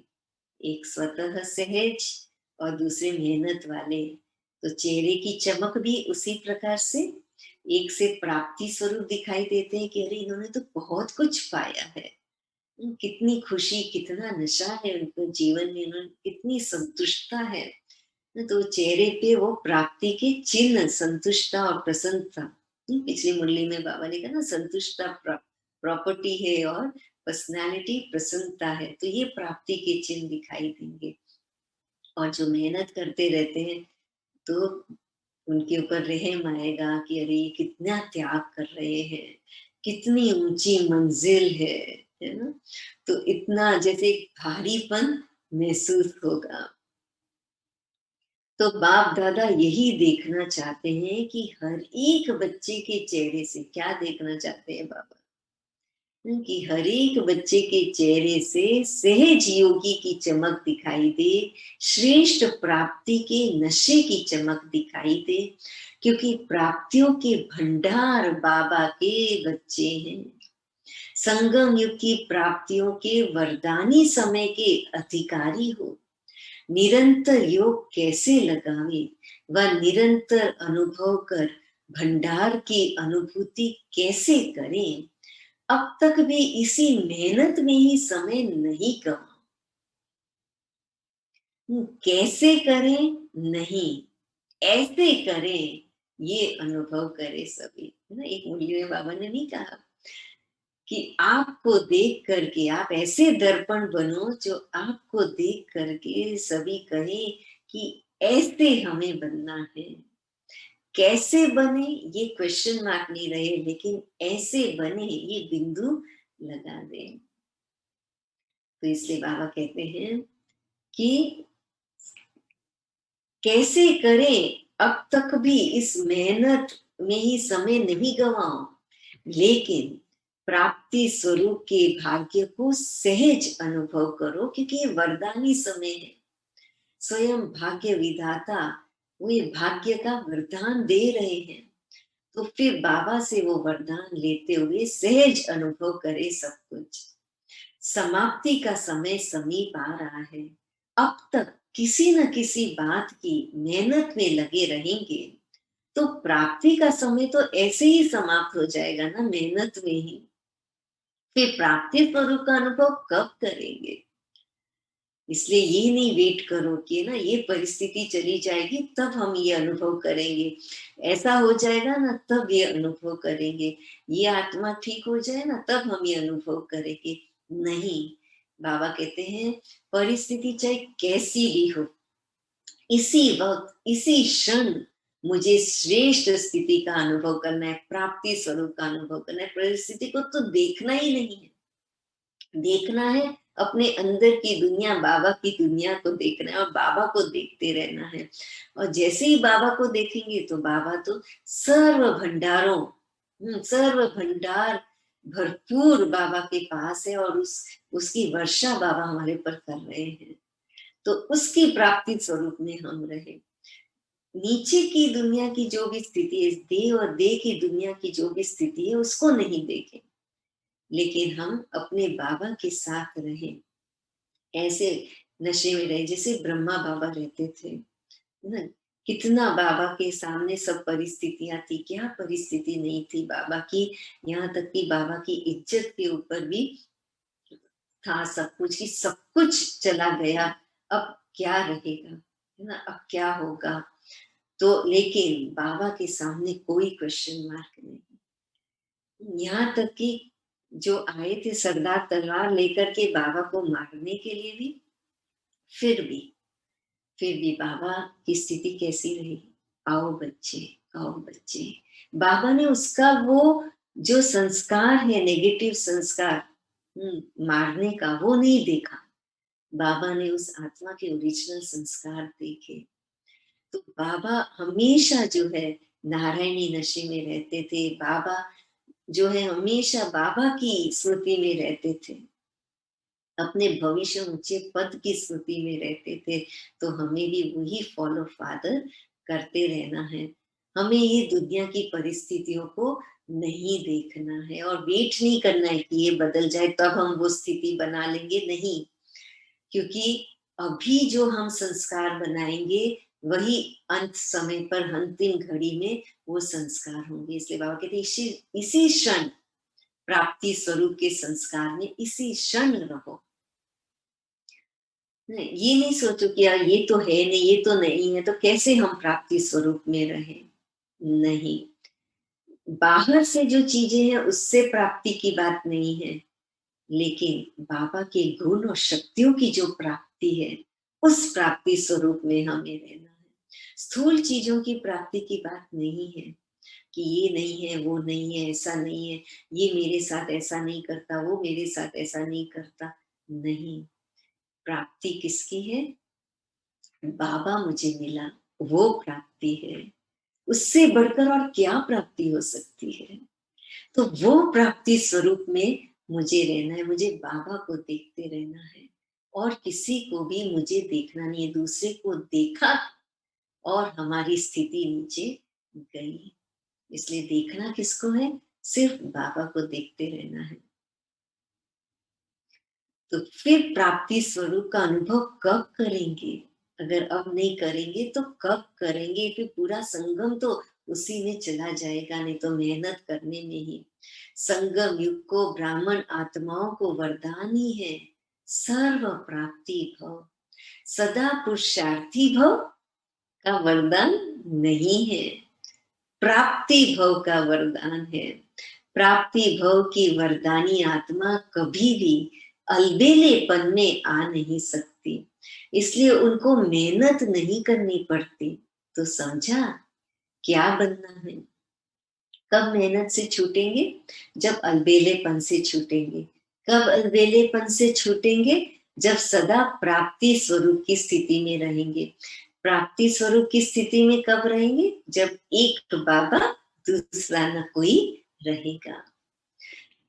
एक स्वतः सहज और दूसरे मेहनत वाले। तो चेहरे की चमक भी उसी प्रकार से, एक से प्राप्ति स्वरूप दिखाई देते हैं कि अरे इन्होंने तो बहुत कुछ पाया है, कितनी खुशी कितना नशा है उनको जीवन में, उन्होंने कितनी संतुष्टता है। तो चेहरे पे वो प्राप्ति के चिन्ह संतुष्टता और प्रसन्नता। पिछली मुरली में बाबा ने कहा ना संतुष्टता प्रॉपर्टी है और पर्सनालिटी प्रसन्नता है, तो ये प्राप्ति के चिन्ह दिखाई देंगे। और जो मेहनत करते रहते हैं तो उनके ऊपर रहम आएगा कि अरे ये कितना त्याग कर रहे हैं, कितनी ऊंची मंजिल है ना। तो इतना जैसे भारीपन महसूस होगा। तो बाप दादा यही देखना चाहते हैं कि हर एक बच्चे के चेहरे से, क्या देखना चाहते हैं बाबा, कि हर एक बच्चे के चेहरे से सहज योगी की चमक दिखाई दे, श्रेष्ठ प्राप्ति के नशे की चमक दिखाई दे, क्योंकि प्राप्तियों के भंडार बाबा के बच्चे हैं। संगम युग की प्राप्तियों के वरदानी समय के अधिकारी हो। निरंतर योग कैसे लगावे व निरंतर अनुभव कर भंडार की अनुभूति कैसे करें। अब तक भी इसी मेहनत में ही समय नहीं गवा। कैसे करें, नहीं ऐसे करें, ये अनुभव करे सभी, है ना। एक मूल्य में बाबा ने नहीं कहा कि आपको देख करके आप ऐसे दर्पण बनो जो आपको देख करके सभी कहे कि ऐसे हमें बनना है। कैसे बने ये क्वेश्चन मार्क नहीं रहे, लेकिन ऐसे बने ये बिंदु लगा दें। तो इसलिए बाबा कहते हैं कि कैसे करें, अब तक भी इस मेहनत में ही समय नहीं गवाओ, लेकिन प्राप्ति स्वरूप के भाग्य को सहज अनुभव करो, क्योंकि ये वरदानी समय है। स्वयं भाग्य विधाता वो ये भाग्य का वरदान दे रहे हैं। तो फिर बाबा से वो वरदान लेते हुए सहज अनुभव करे सब कुछ। समाप्ति का समय समीप आ रहा है। अब तक किसी न किसी बात की मेहनत में लगे रहेंगे तो प्राप्ति का समय तो ऐसे ही समाप्त हो जाएगा ना, मेहनत में ही। फिर प्राप्ति स्वरूप का अनुभव कब करेंगे। इसलिए ये नहीं वेट करो कि ना ये परिस्थिति चली जाएगी तब हम ये अनुभव करेंगे, ऐसा हो जाएगा ना तब ये अनुभव करेंगे, ये आत्मा ठीक हो जाए ना तब हम ये अनुभव करेंगे। नहीं, बाबा कहते हैं परिस्थिति चाहे कैसी भी हो, इसी वक्त इसी क्षण मुझे श्रेष्ठ स्थिति का अनुभव करना है, प्राप्ति स्वरूप का अनुभव करना है। परिस्थिति को तो देखना ही नहीं है, देखना है अपने अंदर की दुनिया, बाबा की दुनिया को देखना है और बाबा को देखते रहना है। और जैसे ही बाबा को देखेंगे तो बाबा तो सर्व भंडारों, सर्व भंडार भरपूर बाबा के पास है और उसकी वर्षा बाबा हमारे पर कर रहे हैं। तो उसकी प्राप्ति स्वरूप में हम रहे। नीचे की दुनिया की जो भी स्थिति है, देह और देह की दुनिया की जो भी स्थिति है उसको नहीं देखें, लेकिन हम अपने बाबा के साथ रहें। ऐसे नशे में रहे जैसे ब्रह्मा बाबा रहते थे ना। कितना बाबा के सामने सब परिस्थितियां थी, क्या परिस्थिति नहीं थी बाबा की। यहाँ तक कि बाबा की इज्जत के ऊपर भी था सब कुछ, कि सब कुछ चला गया, अब क्या रहेगा, है ना, अब क्या होगा। तो लेकिन बाबा के सामने कोई क्वेश्चन मार्क नहीं। यहाँ तक कि जो आए थे सरदार तलवार लेकर के बाबा को मारने के लिए भी, फिर भी फिर भी बाबा की स्थिति कैसी रही? आओ बच्चे, आओ बच्चे। बाबा ने उसका वो जो संस्कार है, नेगेटिव संस्कार, मारने का, वो नहीं देखा। बाबा ने उस आत्मा के ओरिजिनल संस्कार देखे। तो बाबा हमेशा जो है नारायणी नशे में रहते थे। बाबा जो है हमेशा बाबा की स्मृति में रहते थे, अपने भविष्य ऊंचे पद की स्मृति में रहते थे। तो हमें भी वही फॉलो फादर करते रहना है। हमें ये दुनिया की परिस्थितियों को नहीं देखना है और वेट नहीं करना है कि ये बदल जाए तब हम वो स्थिति बना लेंगे, नहीं। क्योंकि अभी जो हम संस्कार बनाएंगे वही अंत समय पर, अंतिम घड़ी में वो संस्कार होंगे। इसलिए बाबा कहते हैं इसी क्षण प्राप्ति स्वरूप के संस्कार में इसी क्षण रहो। ये नहीं सोचो कि यार ये तो है नहीं, ये तो नहीं है, तो कैसे हम प्राप्ति स्वरूप में रहें। नहीं, बाहर से जो चीजें हैं उससे प्राप्ति की बात नहीं है, लेकिन बाबा के गुण और शक्तियों की जो प्राप्ति है उस प्राप्ति स्वरूप में हमें रहना है। स्थूल चीजों की प्राप्ति की बात नहीं है कि ये नहीं है, वो नहीं है, ऐसा नहीं है, ये मेरे साथ ऐसा नहीं करता, वो मेरे साथ ऐसा नहीं करता। नहीं, प्राप्ति किसकी है? बाबा मुझे मिला, वो प्राप्ति है। उससे बढ़कर और क्या प्राप्ति हो सकती है? तो वो प्राप्ति स्वरूप में मुझे रहना है, मुझे बाबा को देखते रहना है और किसी को भी मुझे देखना नहीं है। दूसरे को देखा और हमारी स्थिति नीचे गई। इसलिए देखना किसको है? सिर्फ बाबा को देखते रहना है। तो फिर प्राप्ति स्वरूप का अनुभव कब करेंगे? अगर अब नहीं करेंगे तो कब करेंगे? फिर पूरा संगम तो उसी में चला जाएगा, नहीं तो मेहनत करने में ही। संगम युग को ब्राह्मण आत्माओं को वरदान ही है, सर्व प्राप्ति भव। सदा पुरुषार्थी भव का वरदान नहीं है, प्राप्ति भव का वरदान है। प्राप्ति भव की वरदानी आत्मा कभी भी अलबेलेपन में आ नहीं सकती, इसलिए उनको मेहनत नहीं करनी पड़ती। तो समझा क्या बनना है? कब मेहनत से छूटेंगे? जब अलबेलेपन से छूटेंगे। कब अलबेलेपन से छूटेंगे? जब सदा प्राप्ति स्वरूप की स्थिति में रहेंगे। प्राप्ति स्वरूप की स्थिति में कब रहेंगे? जब एक बाबा दूसरा न कोई रहेगा।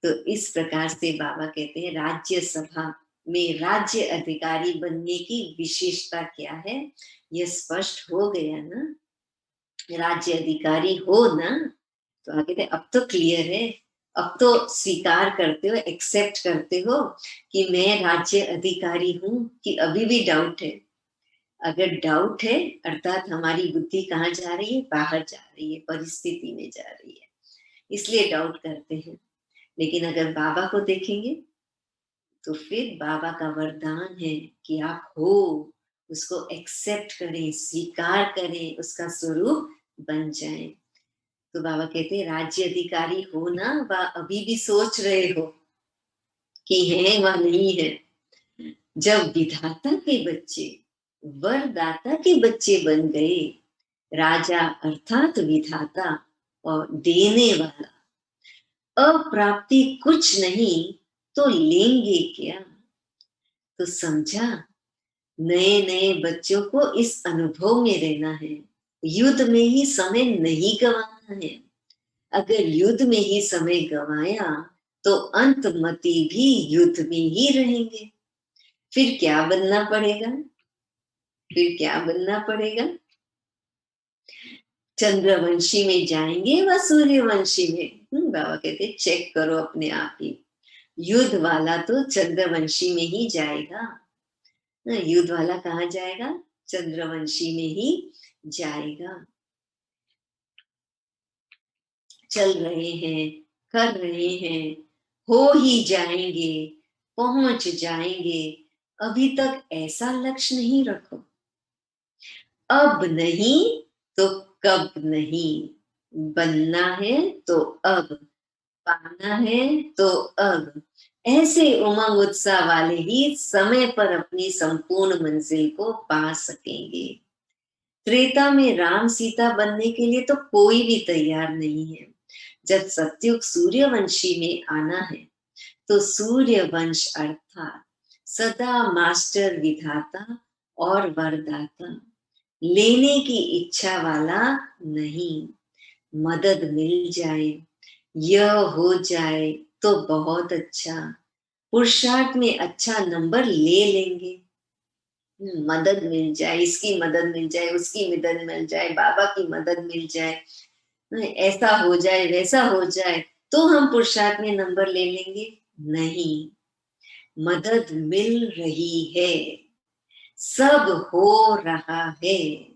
तो इस प्रकार से बाबा कहते हैं राज्य सभा में राज्य अधिकारी बनने की विशेषता क्या है? यह स्पष्ट हो गया ना? राज्य अधिकारी हो ना? तो आगे कहते अब तो क्लियर है, अब तो स्वीकार करते हो, एक्सेप्ट करते हो कि मैं राज्य अधिकारी हूं, कि अभी भी डाउट है? अगर डाउट है अर्थात हमारी बुद्धि कहाँ जा रही है? बाहर जा रही है, परिस्थिति में जा रही है, इसलिए डाउट करते हैं। लेकिन अगर बाबा को देखेंगे तो फिर बाबा का वरदान है कि आप हो, उसको एक्सेप्ट करें, स्वीकार करें, उसका स्वरूप बन जाएं। तो बाबा कहते हैं राज्य अधिकारी हो ना, व अभी भी सोच रहे हो कि है व नहीं है? जब विधाता के बच्चे वरदाता के बच्चे बन गए, राजा अर्थात विधाता और देने वाला, अब प्राप्ति कुछ नहीं तो लेंगे क्या? तो समझा, नए नए बच्चों को इस अनुभव में रहना है, युद्ध में ही समय नहीं गंवाना है। अगर युद्ध में ही समय गंवाया तो अंतमति भी युद्ध में ही रहेंगे। फिर क्या बनना पड़ेगा? फिर क्या बनना पड़ेगा? चंद्रवंशी में जाएंगे व सूर्यवंशी में? बाबा कहते चेक करो अपने आप ही। युद्ध वाला तो चंद्रवंशी में ही जाएगा। युद्ध वाला कहाँ जाएगा? चंद्रवंशी में ही जाएगा। चल रहे हैं, कर रहे हैं, हो ही जाएंगे, पहुंच जाएंगे। अभी तक ऐसा लक्ष्य नहीं रखो। अब नहीं तो कब नहीं। बनना है तो अब, पाना है तो अब, ऐसे उमंग उत्साह वाले ही समय पर अपनी संपूर्ण मंजिल को पा सकेंगे। त्रेता में राम सीता बनने के लिए तो कोई भी तैयार नहीं है। जब सत्युग सूर्यवंशी में आना है तो सूर्यवंश अर्थात सदा मास्टर विधाता और वरदाता, लेने की इच्छा वाला नहीं। मदद मिल जाए, यह हो जाए तो बहुत अच्छा, पुरुषार्थ में अच्छा नंबर ले लेंगे। मदद मिल जाए, इसकी मदद मिल जाए, उसकी मदद मिल जाए, बाबा की मदद मिल जाए, ऐसा हो जाए वैसा हो जाए तो हम पुरुषार्थ में नंबर ले लेंगे। नहीं, मदद मिल रही है, सब हो रहा है।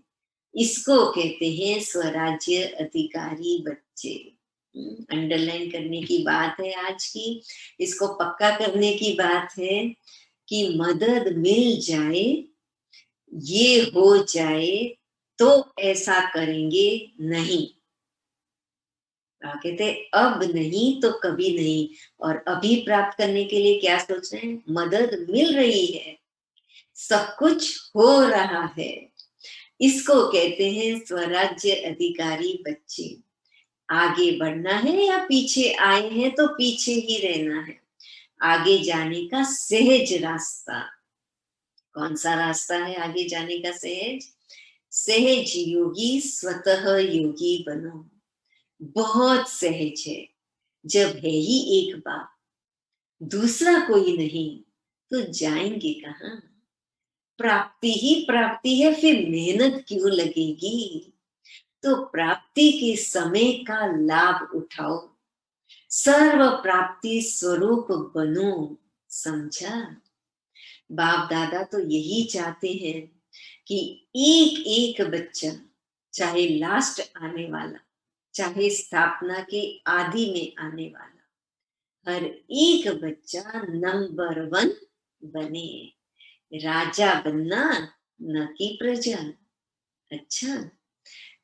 इसको कहते हैं स्वराज्य अधिकारी बच्चे। अंडरलाइन करने की बात है आज की, इसको पक्का करने की बात है कि मदद मिल जाए, ये हो जाए तो ऐसा करेंगे नहीं। कहते अब नहीं तो कभी नहीं। और अभी प्राप्त करने के लिए क्या सोच रहे हैं? मदद मिल रही है, सब कुछ हो रहा है। इसको कहते हैं स्वराज्य अधिकारी बच्चे। आगे बढ़ना है या पीछे आए हैं तो पीछे ही रहना है। आगे जाने का सहज रास्ता। कौन सा रास्ता है आगे जाने का सहज? सहज योगी स्वतः योगी बनो। बहुत सहज है। जब है ही एक बाप, दूसरा कोई नहीं, तो जाएंगे कहाँ? प्राप्ति ही प्राप्ति है, फिर मेहनत क्यों लगेगी? तो प्राप्ति के समय का लाभ उठाओ, सर्व प्राप्ति स्वरूप बनो। समझा? बाप दादा तो यही चाहते हैं कि एक एक बच्चा, चाहे लास्ट आने वाला, चाहे स्थापना के आदि में आने वाला, हर एक बच्चा नंबर 1 बने। राजा बनना, न कि प्रजा। अच्छा,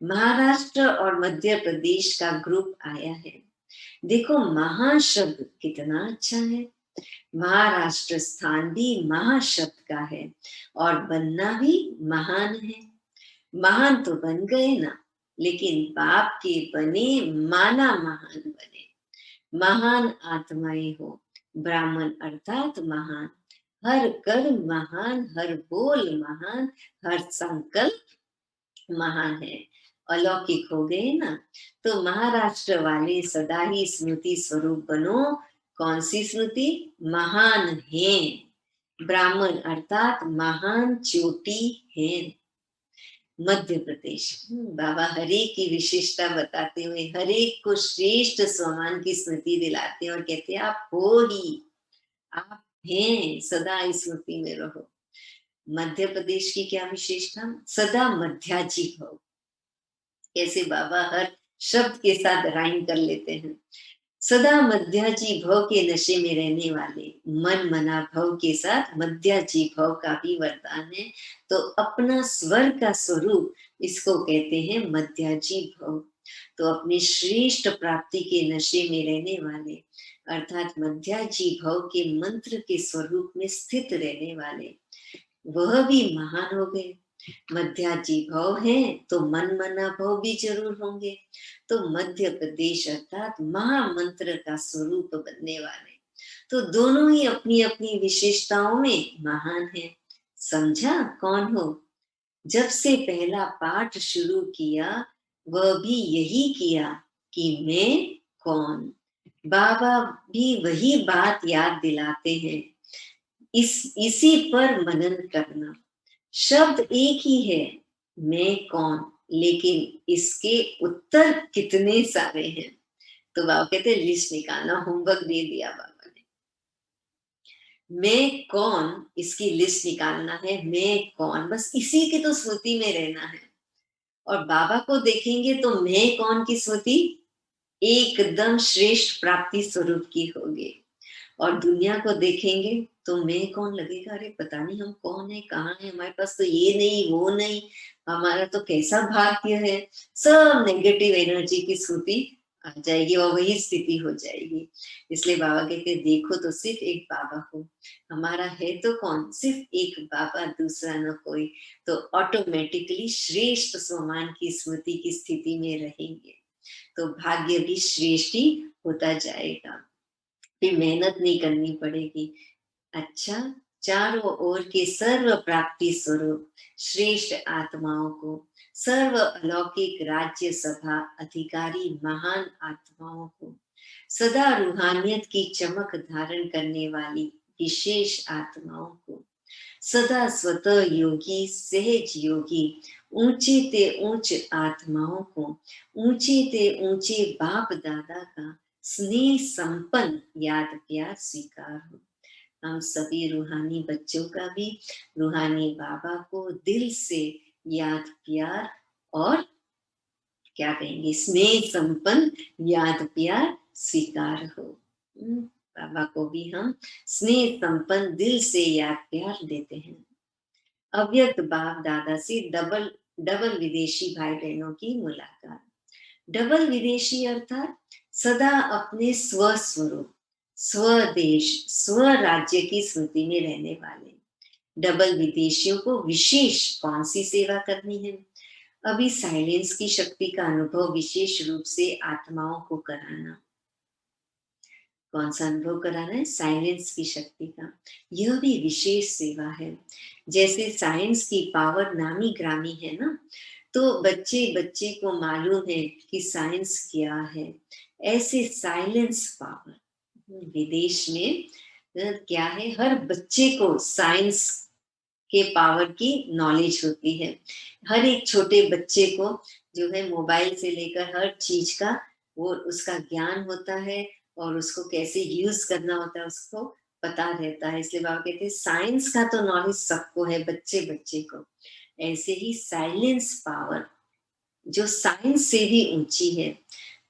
महाराष्ट्र और मध्य प्रदेश का ग्रुप आया है। देखो महाशब्द कितना अच्छा है। महाराष्ट्र स्थान भी महाशब्द का है और बनना भी महान है। महान तो बन गए ना, लेकिन बाप के बने माना महान बने। महान आत्माएं हो, ब्राह्मण अर्थात महान। हर कर्म महान, हर बोल महान, हर संकल्प महान है। अलौकिक हो गए ना। तो महाराष्ट्र वाले सदा ही स्मृति स्वरूप बनो। कौन सी स्मृति? महान है। ब्राह्मण अर्थात महान चोटी है। मध्य प्रदेश, बाबा हरेक की विशेषता बताते हुए हरेक को श्रेष्ठ सम्मान की स्मृति दिलाते हैं और कहते हैं आप हो ही, आप हैं, सदा इस स्मृति में रहो। मध्य प्रदेश की क्या विशेषता? सदा मध्याजी भव। कैसे बाबा हर शब्द के साथ राइम कर लेते हैं। सदा मध्याजी भव के नशे में रहने वाले, मन मना भव के साथ मध्याजी भव का भी वरदान है। तो अपना स्वर का स्वरूप, इसको कहते हैं मध्याजी भव। तो अपने श्रेष्ठ प्राप्ति के नशे में रहने वाले अर्थात मध्याजी भव के मंत्र के स्वरूप में स्थित रहने वाले, वह भी महान हो गए। मध्याजी भव है तो मन मना भव भी जरूर होंगे। तो मध्य प्रदेश अर्थात महामंत्र का स्वरूप बनने वाले, तो दोनों ही अपनी अपनी विशेषताओं में महान है। समझा कौन हो? जब से पहला पाठ शुरू किया वह भी यही किया कि मैं कौन। बाबा भी वही बात याद दिलाते हैं, इसी पर मनन करना। शब्द एक ही है, मैं कौन, लेकिन इसके उत्तर कितने सारे हैं। तो बाबा कहते लिस्ट निकालना, होमवर्क दे दिया बाबा ने। मैं कौन, इसकी लिस्ट निकालना है। मैं कौन, बस इसी की तो स्मृति में रहना है। और बाबा को देखेंगे तो मैं कौन की स्मृति एकदम श्रेष्ठ प्राप्ति स्वरूप की होगी। और दुनिया को देखेंगे तो मैं कौन लगेगा, अरे पता नहीं हम कौन है, कहाँ है, हमारे पास तो ये नहीं वो नहीं, हमारा तो कैसा भाग्य है। सब नेगेटिव एनर्जी की स्मृति आ जाएगी और वही स्थिति हो जाएगी। इसलिए बाबा कहते देखो तो सिर्फ एक बाबा हो, हमारा है तो कौन, सिर्फ एक बाबा, दूसरा न कोई। तो ऑटोमेटिकली श्रेष्ठ स्वमान की स्मृति की स्थिति में रहेंगे तो भाग्य भी श्रेष्ठ ही होता जाएगा, फिर मेहनत नहीं करनी पड़ेगी। अच्छा, चारों ओर के सर्व प्राप्ति स्वरूप श्रेष्ठ आत्माओं को, सर्व अलौकिक राज्य सभा अधिकारी महान आत्माओं को, सदा रूहानियत की चमक धारण करने वाली विशेष आत्माओं को, सदा स्वतः योगी सहज योगी ऊंचे ते ऊंच आत्माओं को, ऊंचे ते ऊंचे बाप दादा का स्नेह संपन्न याद प्यार स्वीकार हो। हम सभी रूहानी बच्चों का भी रूहानी बाबा को दिल से याद प्यार और क्या कहेंगे, स्नेह संपन्न याद प्यार स्वीकार हो। बाबा को भी हम स्नेह संपन्न दिल से याद प्यार देते हैं। अव्यक्त बाप दादा से डबल डबल विदेशी भाई बहनों की मुलाकात। डबल विदेशी अर्थात सदा अपने स्वस्वरूप, स्वदेश, स्व राज्य की स्मृति में रहने वाले। डबल विदेशियों को विशेष कौन सी सेवा करनी है? अभी साइलेंस की शक्ति का अनुभव विशेष रूप से आत्माओं को कराना। कौन सा अनुभव कराना है? साइलेंस की शक्ति का। यह भी विशेष सेवा है। जैसे साइंस की पावर नामी ग्रामी है ना, तो बच्चे बच्चे को मालूम है कि साइंस क्या है, ऐसे साइलेंस पावर विदेश में क्या है, हर बच्चे को साइंस के पावर की नॉलेज होती है। हर एक छोटे बच्चे को जो है मोबाइल से लेकर हर चीज का वो उसका ज्ञान होता है और उसको कैसे यूज करना होता है उसको पता रहता है। इसलिए बाबा कहते हैं साइंस का तो नॉलेज सबको है, बच्चे बच्चे को। ऐसे ही साइलेंस पावर जो साइंस से भी ऊंची है,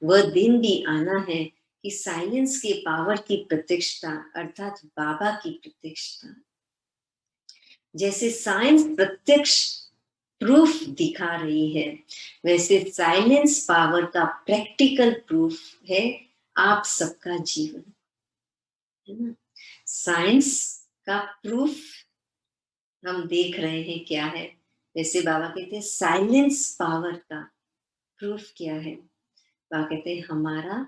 वह दिन भी आना है कि साइलेंस के पावर की प्रत्यक्षता अर्थात बाबा की प्रत्यक्षता। जैसे साइंस प्रत्यक्ष प्रूफ दिखा रही है, वैसे साइलेंस पावर का प्रैक्टिकल प्रूफ है आप सबका जीवन, है ना। साइंस का प्रूफ हम देख रहे हैं क्या है, वैसे बाबा कहते हैं साइलेंस पावर का प्रूफ क्या है। बाबा कहते हैं हमारा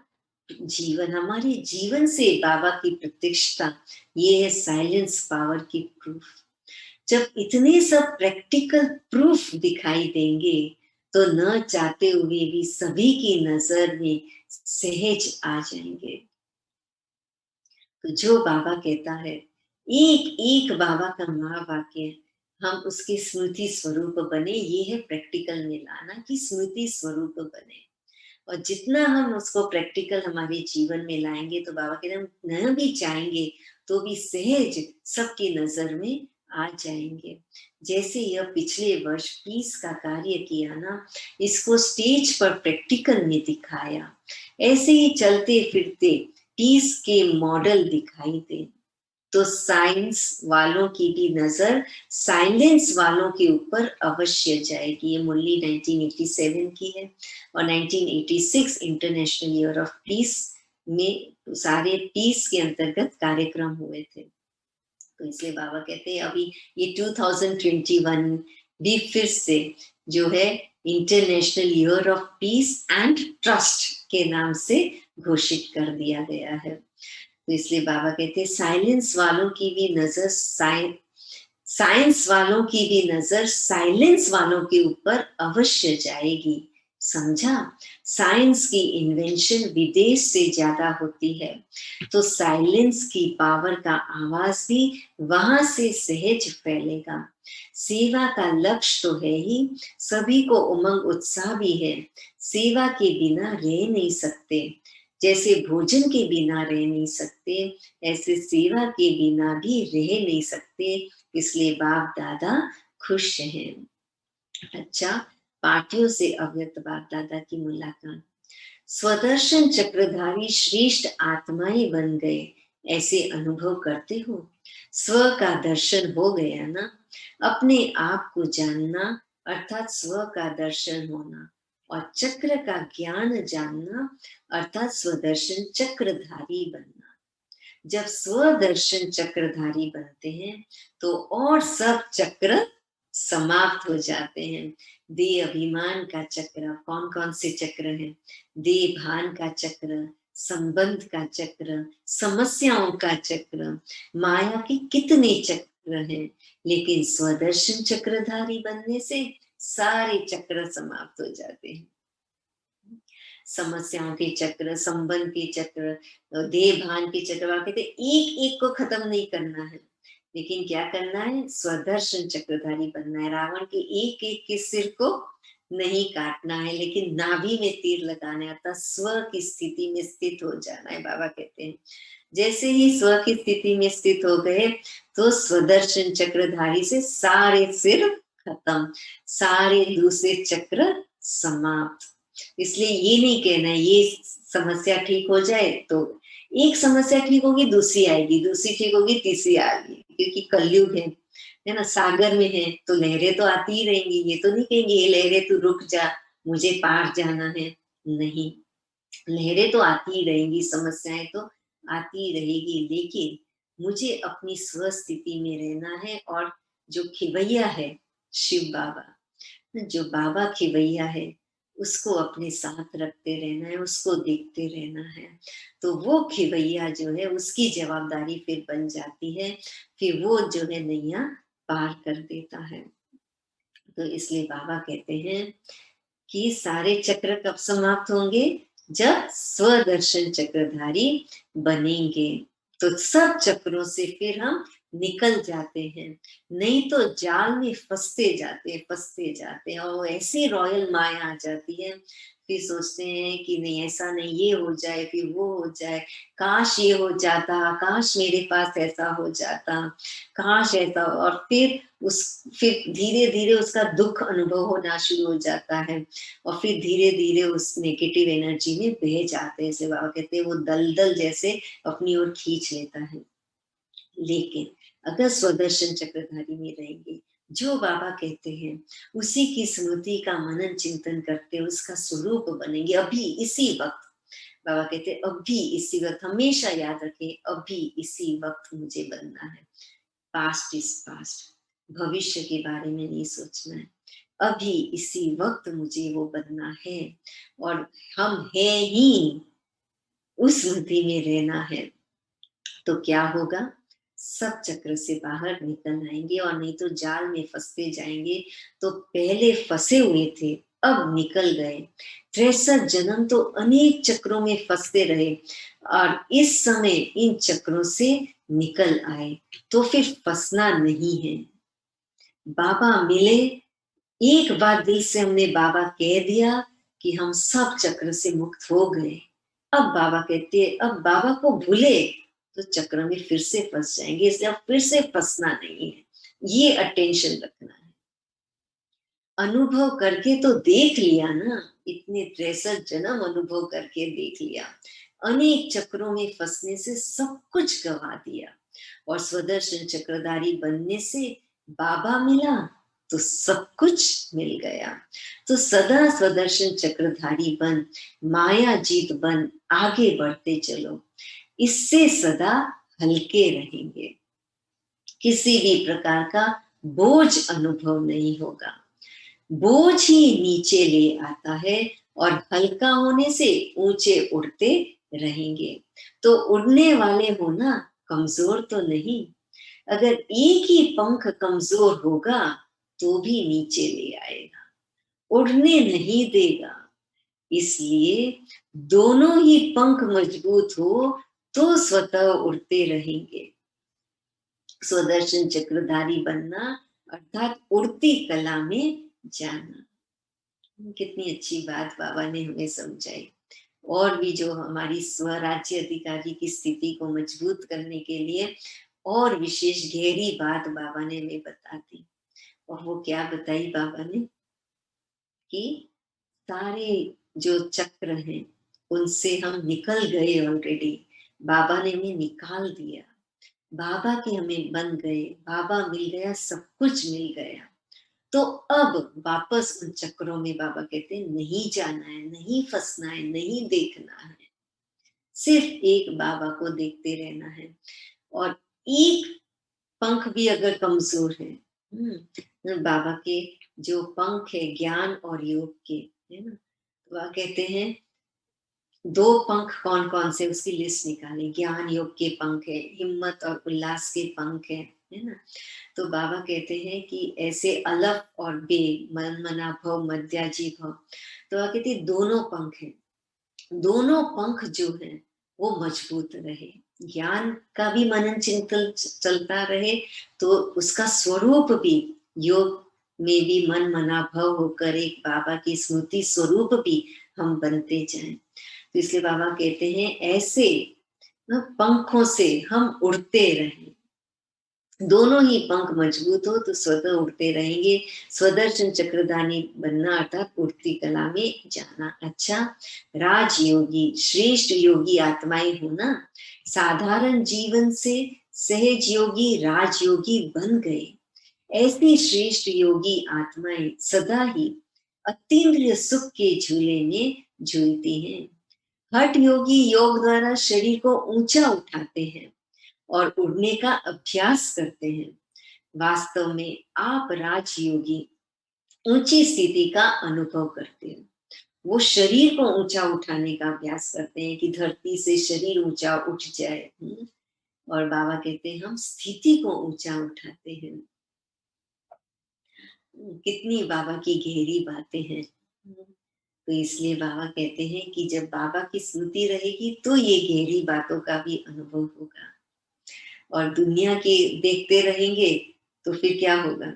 जीवन, हमारे जीवन से बाबा की प्रत्यक्षता, ये है साइलेंस पावर की प्रूफ। जब इतने सब प्रैक्टिकल प्रूफ दिखाई देंगे तो न चाहते हुए भी सभी की नजर में सहज आ जाएंगे। तो जो बाबा कहता है, एक एक बाबा का महावाक्य, हम उसके स्मृति स्वरूप बने, ये है प्रैक्टिकल में लाना कि स्मृति स्वरूप बने। और जितना हम उसको प्रैक्टिकल हमारे जीवन में लाएंगे तो बाबा कहते हम न भी चाहेंगे तो भी सहज सबकी नजर में आ जाएंगे। जैसे यह पिछले वर्ष पीस का कार्य किया ना, इसको स्टेज पर प्रैक्टिकल में दिखाया, ऐसे ही चलते फिरते पीस के मॉडल दिखाई दे तो साइंस वालों की भी नजर साइलेंस वालों के ऊपर अवश्य जाएगी। ये मुरली 1987 की है और 1986 इंटरनेशनल ईयर ऑफ पीस में सारे पीस के अंतर्गत कार्यक्रम हुए थे। तो इसलिए बाबा कहते हैं अभी ये 2021 भी फिर से जो है international year of peace and trust के नाम से घोषित कर दिया गया है। तो इसलिए बाबा कहते हैं साइलेंस वालों की भी नजर साइंस वालों की भी नजर साइलेंस वालों के ऊपर अवश्य जाएगी। समझा? साइंस की इन्वेंशन विदेश से ज्यादा होती है तो साइलेंस की पावर का आवाज भी वहां से सहज फैलेगा। सेवा का लक्ष्य तो है ही, सभी को उमंग उत्साह भी है। सेवा के बिना रह नहीं सकते, जैसे भोजन के बिना रह नहीं सकते, ऐसे सेवा के बिना भी रह नहीं सकते। इसलिए बाप दादा खुश हैं। अच्छा, पार्टियों से अव्यक्त बाप दादा की मुलाकात। स्वदर्शन चक्रधारी श्रेष्ठ आत्माएं बन गए, ऐसे अनुभव करते हो? स्व का दर्शन हो गया ना, अपने आप को जानना अर्थात स्व का दर्शन होना और चक्र का ज्ञान जानना अर्थात स्वदर्शन चक्रधारी बनना। जब स्वदर्शन चक्रधारी बनते हैं तो और सब चक्र समाप्त हो जाते हैं। देह अभिमान का चक्र, कौन कौन से चक्र हैं? देह भान का चक्र, संबंध का चक्र, समस्याओं का चक्र, माया के कितने चक्र हैं, लेकिन स्वदर्शन चक्रधारी बनने से सारे चक्र समाप्त हो जाते हैं। समस्याओं के चक्र, संबंध के चक्र, देह भान के चक्र, कहते एक एक को खत्म नहीं करना है, लेकिन क्या करना है? स्वदर्शन चक्रधारी बनना है। रावण के एक एक के सिर को नहीं काटना है, लेकिन नाभि में तीर लगाना है, अर्थात स्व की स्थिति में स्थित हो जाना है। बाबा कहते हैं जैसे ही स्व की स्थिति में स्थित हो गए तो स्वदर्शन चक्रधारी से सारे सिर खत्म, सारे दूसरे चक्र समाप्त। इसलिए ये नहीं कहना है ये समस्या ठीक हो जाए तो एक समस्या ठीक होगी दूसरी आएगी, दूसरी ठीक होगी तीसरी आएगी, क्योंकि कलयुग है ना, सागर में है तो लहरें तो आती ही रहेंगी। ये तो नहीं कहेंगे ये लहरें तू रुक जा मुझे पार जाना है, नहीं, लहरें तो आती ही रहेंगी, समस्याएं तो आती ही रहेगी, लेकिन मुझे अपनी स्वस्थिति में रहना है। और जो खिवैया है शिव बाबा, जो बाबा खिवैया है उसको अपने साथ रखते रहना है, उसको देखते रहना है। तो वो खिवैया जो है उसकी जवाबदारी फिर बन जाती है, फिर वो जो है नैया पार कर देता है। तो इसलिए बाबा कहते हैं कि सारे चक्र कब समाप्त होंगे? जब स्वदर्शन चक्रधारी बनेंगे तो सब चक्रों से फिर हम निकल जाते हैं, नहीं तो जाल में फंसते जाते हैं और ऐसी रॉयल माया आ जाती है। फिर सोचते हैं कि नहीं ऐसा नहीं, ये हो जाए फिर वो हो जाए, काश ये हो जाता, काश मेरे पास ऐसा हो जाता, काश ऐसा, और फिर धीरे धीरे उसका दुख अनुभव होना शुरू हो जाता है और फिर धीरे धीरे उस नेगेटिव एनर्जी में बह जाते हैं। जैसे बाबा कहते हैं वो दलदल जैसे अपनी ओर खींच लेता है। लेकिन अगर स्वदर्शन चक्रधारी में रहेंगे, जो बाबा कहते हैं उसी की स्मृति का मनन चिंतन करते उसका स्वरूप बनेंगे अभी इसी वक्त। बाबा कहते हैं अभी इसी वक्त, हमेशा याद रखें अभी इसी वक्त मुझे बनना है। पास्ट इज पास्ट, भविष्य के बारे में नहीं सोचना है, अभी इसी वक्त मुझे वो बनना है। और हम हैं ही उस स्मृति में रहना है, तो क्या होगा? सब चक्र से बाहर निकल आएंगे, और नहीं तो जाल में फंसते जाएंगे। तो पहले फंसे हुए थे अब निकल गए, 63 जन्म तो अनेक चक्रों में फंसते रहे और इस समय इन चक्रों से निकल आए, तो फिर फंसना नहीं है। बाबा मिले, एक बार दिल से हमने बाबा कह दिया कि हम सब चक्र से मुक्त हो गए। अब बाबा कहते हैं अब बाबा को भूले तो चक्र में फिर से फंस जाएंगे, इसलिए अब फिर से फंसना नहीं है, ये अटेंशन रखना है। अनुभव करके तो देख लिया ना, इतने 63 जन्म अनुभव करके देख लिया, अनेक चक्रों में फंसने से सब कुछ गवा दिया, और स्वदर्शन चक्रधारी बनने से बाबा मिला तो सब कुछ मिल गया। तो सदा स्वदर्शन चक्रधारी बन, माया जीत बन, आगे बढ़ते चलो, इससे सदा हल्के रहेंगे, किसी भी प्रकार का बोझ अनुभव नहीं होगा। बोझ ही नीचे ले आता है और हल्का होने से ऊंचे उड़ते रहेंगे। तो उड़ने वाले होना, कमजोर तो नहीं। अगर एक ही पंख कमजोर होगा तो भी नीचे ले आएगा, उड़ने नहीं देगा। इसलिए दोनों ही पंख मजबूत हो तो स्वतः उड़ते रहेंगे। स्वदर्शन चक्रधारी बनना अर्थात उड़ती कला में जाना। कितनी अच्छी बात बाबा ने हमें समझाई। और भी जो हमारी स्वराज्य अधिकारी की स्थिति को मजबूत करने के लिए और विशेष गहरी बात बाबा ने हमें बता दी। और वो क्या बताई बाबा ने कि सारे जो चक्र हैं उनसे हम निकल गए ऑलरेडी, बाबा ने हमें निकाल दिया, बाबा के हमें बन गए, बाबा मिल गया, सब कुछ मिल गया। तो अब वापस उन चक्रों में बाबा कहते हैं नहीं जाना है, नहीं फंसना है, नहीं देखना है, सिर्फ एक बाबा को देखते रहना है। और एक पंख भी अगर कमजोर है, तो बाबा के जो पंख है ज्ञान और योग के, है ना, तो वह कहते हैं दो पंख कौन कौन से, उसकी लिस्ट निकालें। ज्ञान योग के पंख है, हिम्मत और उल्लास के पंख है ना। तो बाबा कहते हैं कि ऐसे अलफ और बे, मन मना भव मध्याजी भव, तो वह कहते हैं दोनों पंख हैं, दोनों पंख जो है वो मजबूत रहे, ज्ञान का भी मनन चिंतन चलता रहे, तो उसका स्वरूप भी योग में भी मन मना भव होकर एक बाबा की स्मृति स्वरूप भी हम बनते जाएं। तो इसलिए बाबा कहते हैं ऐसे पंखों से हम उड़ते रहें, दोनों ही पंख मजबूत हो तो स्वतः उड़ते रहेंगे। स्वदर्शन चक्रधानी बनना अर्थात उड़ती कला में जाना। अच्छा, राजयोगी श्रेष्ठ योगी आत्माएं हो ना, साधारण जीवन से सहज योगी राजयोगी बन गए। ऐसी श्रेष्ठ योगी आत्माएं सदा ही अतीन्द्रिय सुख के झूले में झूलती हैं। हठ योगी योग द्वारा शरीर को ऊंचा उठाते हैं और उड़ने का अभ्यास करते हैं। वास्तव में आप राजयोगी ऊंची स्थिति का अनुभव करते हो। वो शरीर को ऊंचा उठाने का अभ्यास करते हैं कि धरती से शरीर ऊंचा उठ जाए। और बाबा कहते हैं हम स्थिति को ऊंचा उठाते हैं। कितनी बाबा की गहरी बातें हैं। तो इसलिए बाबा कहते हैं कि जब बाबा की स्मृति रहेगी तो ये गहरी बातों का भी अनुभव होगा। और दुनिया के देखते रहेंगे तो फिर क्या होगा,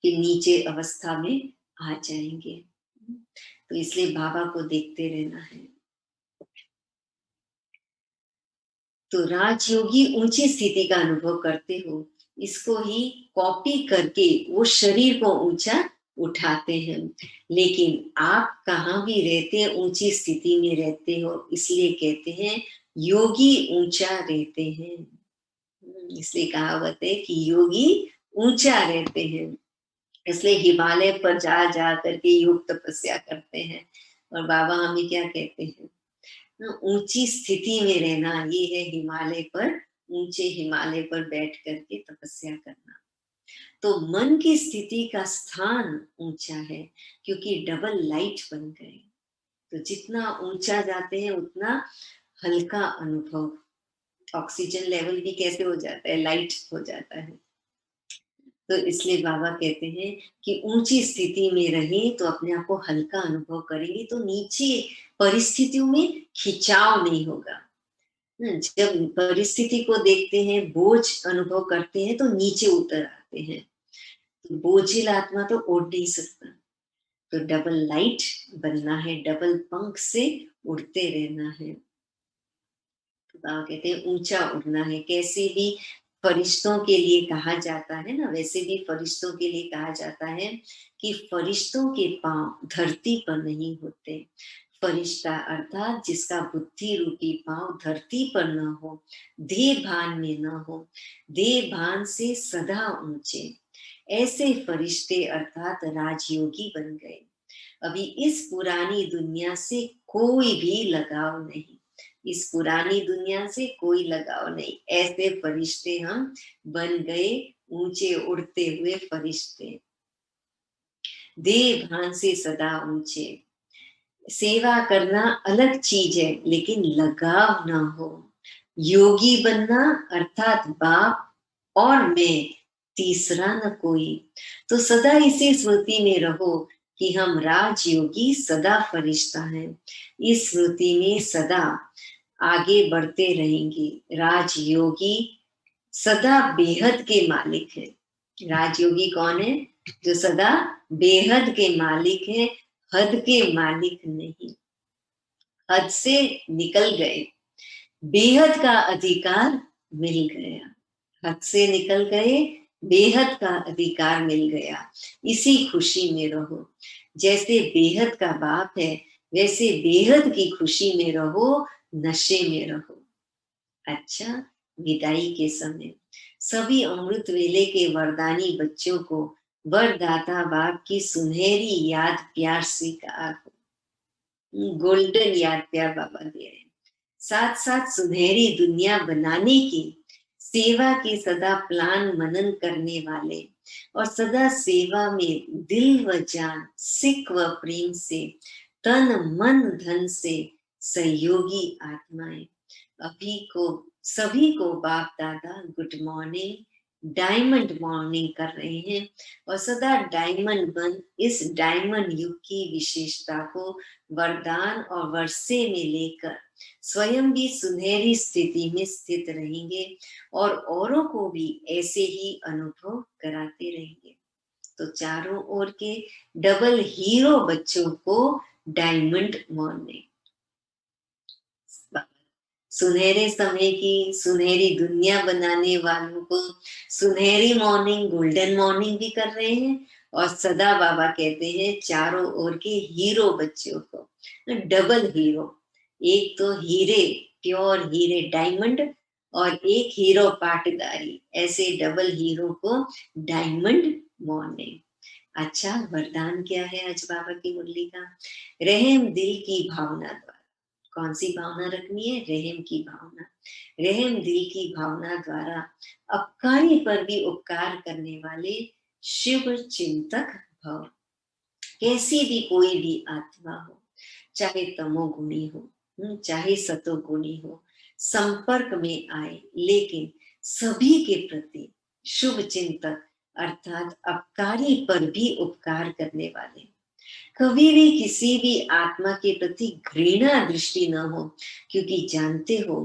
फिर नीचे अवस्था में आ जाएंगे। तो इसलिए बाबा को देखते रहना है। तो राजयोगी ऊंची स्थिति का अनुभव करते हो, इसको ही कॉपी करके वो शरीर को ऊंचा उठाते हैं। लेकिन आप कहाँ भी रहते हैं, ऊंची स्थिति में रहते हो, इसलिए कहते हैं योगी ऊंचा रहते हैं। इसलिए कहावत है कि योगी ऊंचा रहते हैं। इसलिए हिमालय पर जा जा करके योग तपस्या करते हैं। और बाबा हमें क्या कहते हैं, ऊंची स्थिति में रहना, ये है हिमालय पर, ऊंचे हिमालय पर बैठ करके तपस्या करना। तो मन की स्थिति का स्थान ऊंचा है, क्योंकि डबल लाइट बन गए। तो जितना ऊंचा जाते हैं उतना हल्का अनुभव, ऑक्सीजन लेवल भी कैसे हो जाता है, लाइट हो जाता है। तो इसलिए बाबा कहते हैं कि ऊंची स्थिति में रहें तो अपने आप को हल्का अनुभव करेंगे, तो नीचे परिस्थितियों में खिंचाव नहीं होगा। जब परिस्थिति को देखते हैं, बोझ अनुभव करते हैं, तो नीचे उतर आते हैं। तो बोझिल आत्मा तो उड़ नहीं सकता। तो डबल लाइट बनना है, डबल पंख से उड़ते रहना है। तो बाबा कहते हैं ऊंचा उड़ना है। कैसे भी फरिश्तों के लिए कहा जाता है ना, वैसे भी फरिश्तों के लिए कहा जाता है कि फरिश्तों के पांव धरती पर नहीं होते। फरिश्ता अर्थात जिसका बुद्धि रूपी पांव धरती पर न हो, देह भान में न हो, देह भान से सदा ऊंचे, ऐसे फरिश्ते अर्थात राजयोगी बन गए। अभी इस पुरानी दुनिया से कोई भी लगाव नहीं, इस पुरानी दुनिया से कोई लगाव नहीं, ऐसे फरिश्ते हम बन गए, ऊंचे उड़ते हुए फरिश्ते, देह भान से सदा ऊंचे। सेवा करना अलग चीज है, लेकिन लगाव ना हो। योगी बनना अर्थात बाप और मैं, तीसरा न कोई। तो सदा इसी स्मृति में रहो कि हम राजयोगी सदा फरिश्ता हैं। इस स्मृति में सदा आगे बढ़ते रहेंगे। राजयोगी सदा बेहद के मालिक है। राजयोगी कौन है? जो सदा बेहद के मालिक है, हद के मालिक नहीं। हद से निकल गए, बेहद का अधिकार मिल गया। हद से निकल गए, बेहद का अधिकार मिल गया। इसी खुशी में रहो। जैसे बेहद का बाप है, वैसे बेहद की खुशी में रहो, नशे में रहो। अच्छा, विदाई के समय सभी अमृत वेले के वरदानी बच्चों को वरदाता बाप की सुनहरी याद प्यार से कार हो, गोल्डन याद प्यार बाबा दे रहे हैं। साथ साथ सुनहरी दुनिया बनाने की सेवा की सदा प्लान मनन करने वाले और सदा सेवा में दिल व जान सिक व प्रेम से तन मन धन से सहयोगी आत्माएं अभी को सभी को बाप दादा गुड मॉर्निंग डायमंड मॉर्निंग कर रहे हैं और सदा डायमंड बन इस डायमंड युग की विशेषता को वरदान और वर्षे में लेकर स्वयं भी सुनहरी स्थिति में स्थित रहेंगे और औरों को भी ऐसे ही अनुभव कराते रहेंगे। तो चारों ओर के डबल हीरो बच्चों को डायमंड मॉर्निंग, सुनहरे समय की सुनहरी दुनिया बनाने वालों को सुनहरी मॉर्निंग गोल्डन मॉर्निंग भी कर रहे हैं और सदा बाबा कहते हैं चारों ओर के हीरो बच्चों को डबल हीरो, एक तो हीरे प्योर हीरे डायमंड और एक हीरो पाटदारी, ऐसे डबल हीरो को डायमंड मॉर्निंग। अच्छा, वरदान क्या है आज बाबा की मुरली का? रहम दिल की भावना द्वारा। कौन सी भावना रखनी है? रहम की भावना। रहम दिल की भावना द्वारा अपकारी पर भी उपकार करने वाले शिव चिंतक भव। कैसी भी कोई भी आत्मा हो, चाहे तमोगुणी हो, चाहे सतोगुणी हो, संपर्क में आए, लेकिन सभी के प्रति शुभ चिंतक अर्थात अपकारी पर भी उपकार करने वाले। कभी भी किसी भी आत्मा के प्रति घृणा दृष्टि न हो, क्योंकि जानते हो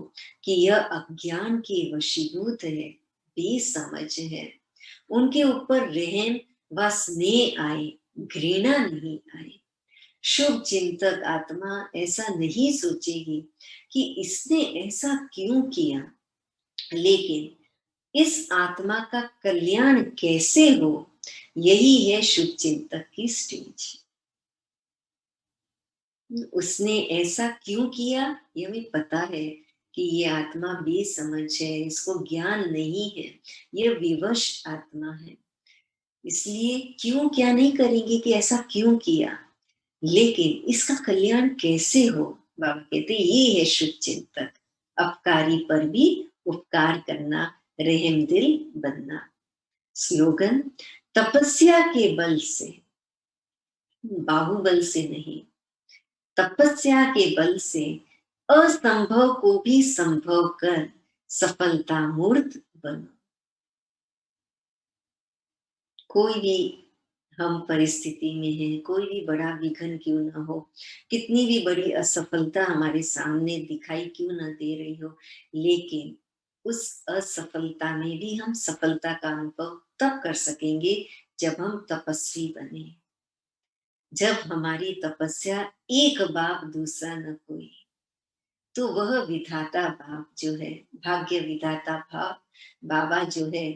कि यह अज्ञान के वशीभूत है, बेसमझ है। उनके ऊपर रहम व स्नेह आए, घृणा नहीं आए। शुभ चिंतक आत्मा ऐसा नहीं सोचेगी कि इसने ऐसा क्यों किया, लेकिन इस आत्मा का कल्याण कैसे हो, यही है शुभ चिंतक की स्टेज। उसने ऐसा क्यों किया, ये हमें पता है कि ये आत्मा बेसमझ है, इसको ज्ञान नहीं है, ये विवश आत्मा है। इसलिए क्यों क्या नहीं करेंगे कि ऐसा क्यों किया, लेकिन इसका कल्याण कैसे हो, बाबा कहते ये है शुभ चिंतक। अपकारी पर भी उपकार करना, रहम दिल बनना। स्लोगन, तपस्या के बल से, बाहुबल से नहीं, तपस्या के बल से असंभव को भी संभव कर सफलता मूर्त बनो। कोई भी हम परिस्थिति में हैं, कोई भी बड़ा विघन क्यों ना हो, कितनी भी बड़ी असफलता हमारे सामने दिखाई क्यों ना दे रही हो, लेकिन उस असफलता में भी हम सफलता का अनुभव तब कर सकेंगे जब हम तपस्वी बने, जब हमारी तपस्या एक बाप दूसरा न कोई, तो वह विधाता भाव जो है, भाग्य विधाता भाव बाबा जो है,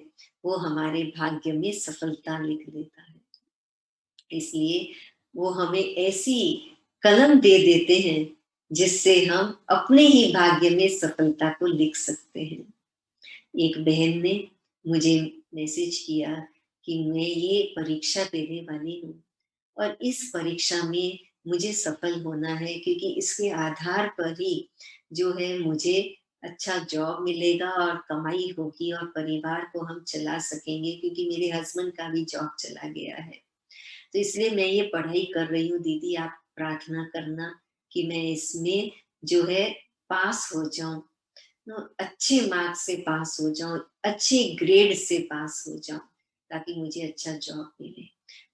वो हमारे भाग्य में सफलता लिख देता है। इसलिए वो हमें ऐसी कलम दे देते हैं जिससे हम अपने ही भाग्य में सफलता को लिख सकते हैं। एक बहन ने मुझे मैसेज किया कि मैं ये परीक्षा देने वाली हूँ और इस परीक्षा में मुझे सफल होना है, क्योंकि इसके आधार पर ही जो है मुझे अच्छा जॉब मिलेगा और कमाई होगी और परिवार को हम चला सकेंगे, क्योंकि मेरे हस्बैंड का भी जॉब चला गया है। तो इसलिए मैं ये पढ़ाई कर रही हूँ दीदी, आप प्रार्थना करना कि मैं इसमें जो है पास हो जाऊं, तो अच्छे मार्क्स से पास हो जाऊं, अच्छे ग्रेड से पास हो जाऊं, ताकि मुझे अच्छा जॉब मिले,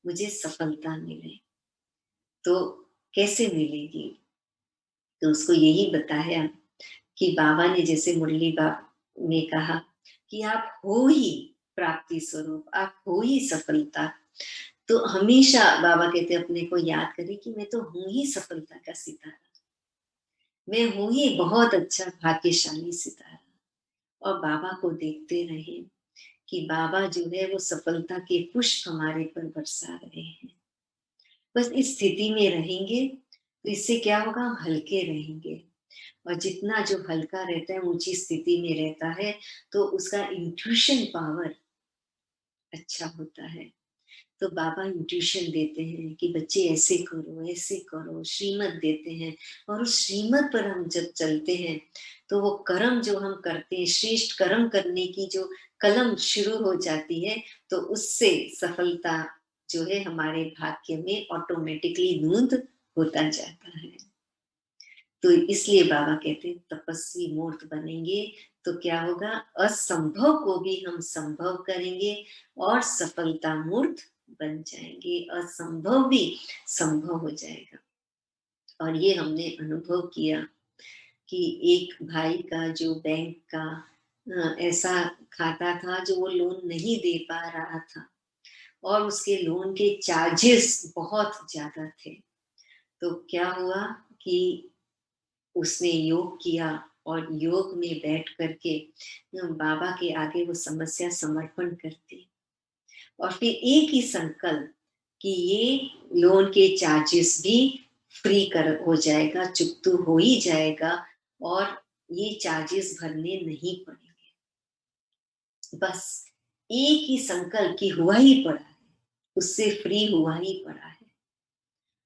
मुझे सफलता मिले। तो कैसे मिलेगी? तो उसको यही बताया कि बाबा ने जैसे मुरली बाबा ने कहा कि आप हो ही प्राप्ति स्वरूप, आप हो ही सफलता। तो हमेशा बाबा कहते अपने को याद करें कि मैं तो हूं ही सफलता का सितारा, मैं हूं ही बहुत अच्छा भाग्यशाली सितारा। और बाबा को देखते रहे कि बाबा जो है वो सफलता के पुष्प हमारे पर बरसा रहे हैं। बस इस स्थिति में रहेंगे तो इससे क्या होगा, हम हल्के रहेंगे। और जितना जो हल्का रहता है, ऊंची स्थिति में रहता है, तो उसका इंट्यूशन पावर अच्छा होता है। तो बाबा इंट्यूशन देते हैं कि बच्चे ऐसे करो, श्रीमत देते हैं। और उस श्रीमत पर हम जब चलते हैं तो वो कर्म जो हम करते हैं, श्रेष्ठ कर्म करने की जो कलम शुरू हो जाती है, तो उससे सफलता जो है हमारे भाग्य में ऑटोमेटिकली नोंद होता जाता है। तो इसलिए बाबा कहते हैं तपस्वी मूर्त बनेंगे तो क्या होगा, असंभव को भी हम संभव करेंगे और सफलता मूर्त बन जाएंगे, असंभव भी संभव हो जाएगा। और ये हमने अनुभव किया कि एक भाई का जो बैंक का ऐसा खाता था जो वो लोन नहीं दे पा रहा था और उसके लोन के चार्जेस बहुत ज्यादा थे। तो क्या हुआ कि उसने योग किया और योग में बैठ करके बाबा के आगे वो समस्या समर्पण करती और फिर एक ही संकल्प कि ये लोन के चार्जेस भी फ्री कर हो जाएगा, चुकतू हो ही जाएगा और ये चार्जेस भरने नहीं पड़ेंगे। बस एक ही संकल्प की हुआ ही पड़ा है, उससे फ्री हुआ ही पड़ा है।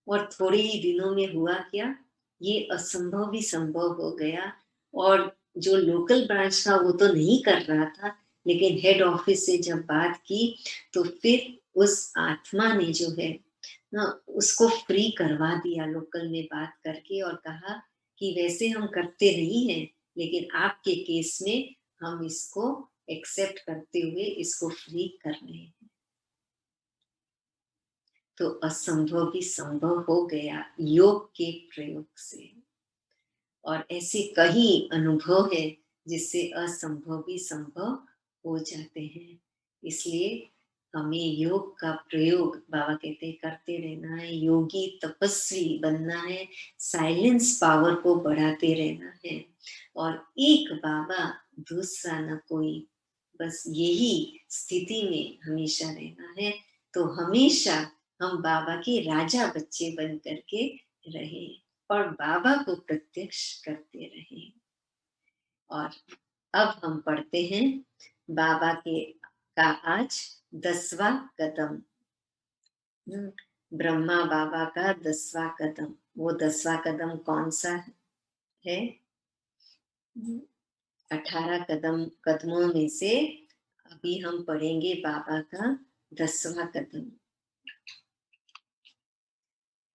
और थोड़े ही दिनों में हुआ क्या, ये असंभव भी संभव हो गया। और जो लोकल ब्रांच था वो तो नहीं कर रहा था, लेकिन हेड ऑफिस से जब बात की तो फिर उस आत्मा ने जो है ना उसको फ्री करवा दिया लोकल में बात करके और कहा कि वैसे हम करते नहीं हैं, लेकिन आपके केस में हम इसको एक्सेप्ट करते हुए इसको फ्री कर रहे हैं। तो असंभव भी संभव हो गया योग के प्रयोग से। और ऐसे कई अनुभव है जिससे असंभव भी संभव हो जाते हैं। इसलिए हमें योग का प्रयोग बाबा कहते हैं करते रहना है, योगी तपस्वी बनना है, साइलेंस पावर को बढ़ाते रहना है। और एक बाबा दूसरा न कोई, बस यही स्थिति में हमेशा रहना है। तो हमेशा हम बाबा के राजा बच्चे बन करके रहे और बाबा को प्रत्यक्ष करते रहे। और अब हम पढ़ते हैं बाबा के का आज 10वां कदम। ब्रह्मा बाबा का 10वां कदम। वो 10वां कदम कौन सा है? 18 कदमों में से अभी हम पढ़ेंगे बाबा का 10वां कदम।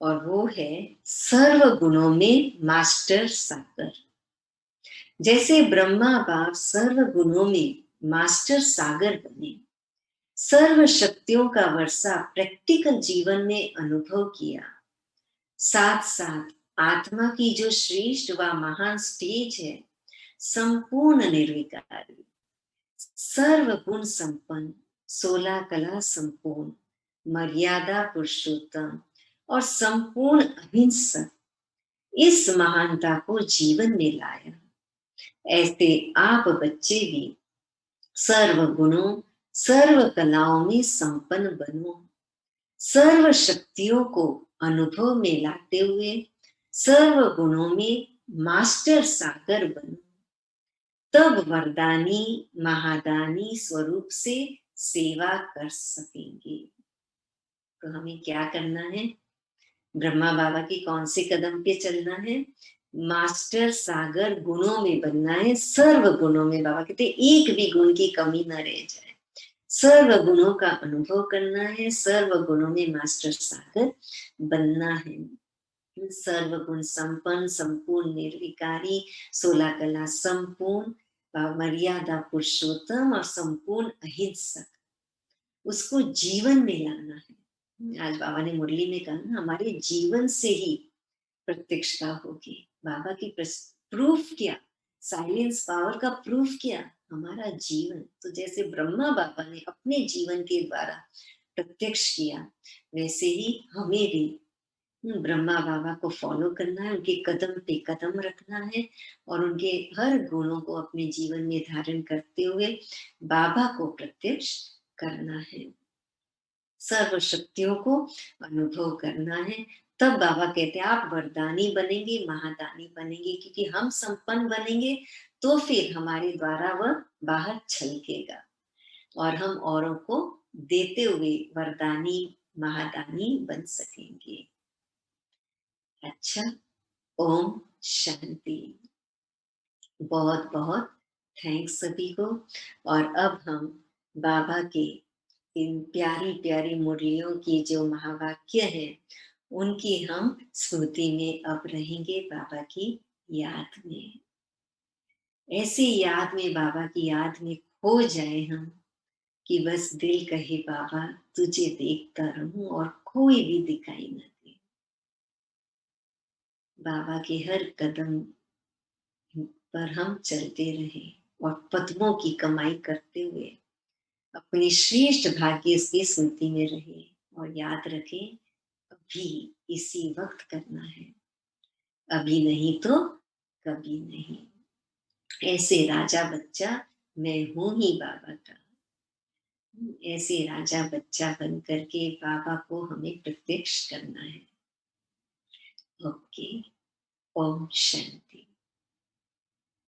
और वो है सर्व गुणों में मास्टर सागर। जैसे ब्रह्मा बाप सर्व गुणों में मास्टर सागर बने, सर्व शक्तियों का वर्षा प्रैक्टिकल जीवन में अनुभव किया, साथ साथ आत्मा की जो श्रेष्ठ व महान स्टेज है, संपूर्ण निर्विकारी, सर्व गुण संपन्न, 16 कला संपूर्ण, मर्यादा पुरुषोत्तम और संपूर्ण अहिंसक, इस महानता को जीवन में लाया। ऐसे आप बच्चे भी सर्व गुणों सर्व कलाओं में संपन्न बनो, सर्व शक्तियों को अनुभव में लाते हुए सर्व गुणों में मास्टर सागर बनो, तब वरदानी महादानी स्वरूप से सेवा कर सकेंगे। तो हमें क्या करना है? ब्रह्मा बाबा की कौन से कदम पे चलना है? मास्टर सागर गुणों में बनना है, सर्व गुणों में। बाबा कहते एक भी गुण की कमी न रह जाए, सर्व गुणों का अनुभव करना है, सर्व गुणों में मास्टर सागर बनना है। सर्व गुण संपन्न, संपूर्ण निर्विकारी, 16 कला संपूर्ण, मर्यादा पुरुषोत्तम और संपूर्ण अहिंसक, उसको जीवन में लाना है। आज बाबा ने मुरली में कहा ना, हमारे जीवन से ही प्रत्यक्षता होगी। बाबा की प्रूफ क्या? साइलेंस पावर का प्रूफ क्या? हमारा जीवन। तो जैसे ब्रह्मा बाबा ने अपने जीवन के द्वारा प्रत्यक्ष किया, वैसे ही हमें भी ब्रह्मा बाबा को फॉलो करना है, उनके कदम पे कदम रखना है और उनके हर गुणों को अपने जीवन में धारण करते हुए बाबा को प्रत्यक्ष करना है, सर्व शक्तियों को अनुभव करना है। तब बाबा कहते हैं आप वरदानी बनेंगे, महादानी बनेंगे, क्योंकि हम संपन्न बनेंगे तो फिर हमारे द्वारा वह बाहर छलकेगा और हम औरों को देते हुए वरदानी महादानी बन सकेंगे। अच्छा, ओम शांति। बहुत बहुत थैंक्स सभी को। और अब हम बाबा के इन प्यारी प्यारी मुरलियों की जो महावाक्य है उनकी हम स्मृति में अब रहेंगे, बाबा की याद में। ऐसी याद में, बाबा की याद में खो जाए हम कि बस दिल कहे बाबा तुझे देखता रहूं और कोई भी दिखाई न दे। बाबा के हर कदम पर हम चलते रहें और पद्मों की कमाई करते हुए अपने श्रेष्ठ भाग्य की स्मृति में रहे। और याद रखें, अभी इसी वक्त करना है, अभी नहीं तो कभी नहीं। ऐसे राजा बच्चा मैं हूं ही बाबा का, ऐसे राजा बच्चा बन करके बाबा को हमें प्रत्यक्ष करना है। ओके, ओम शांति।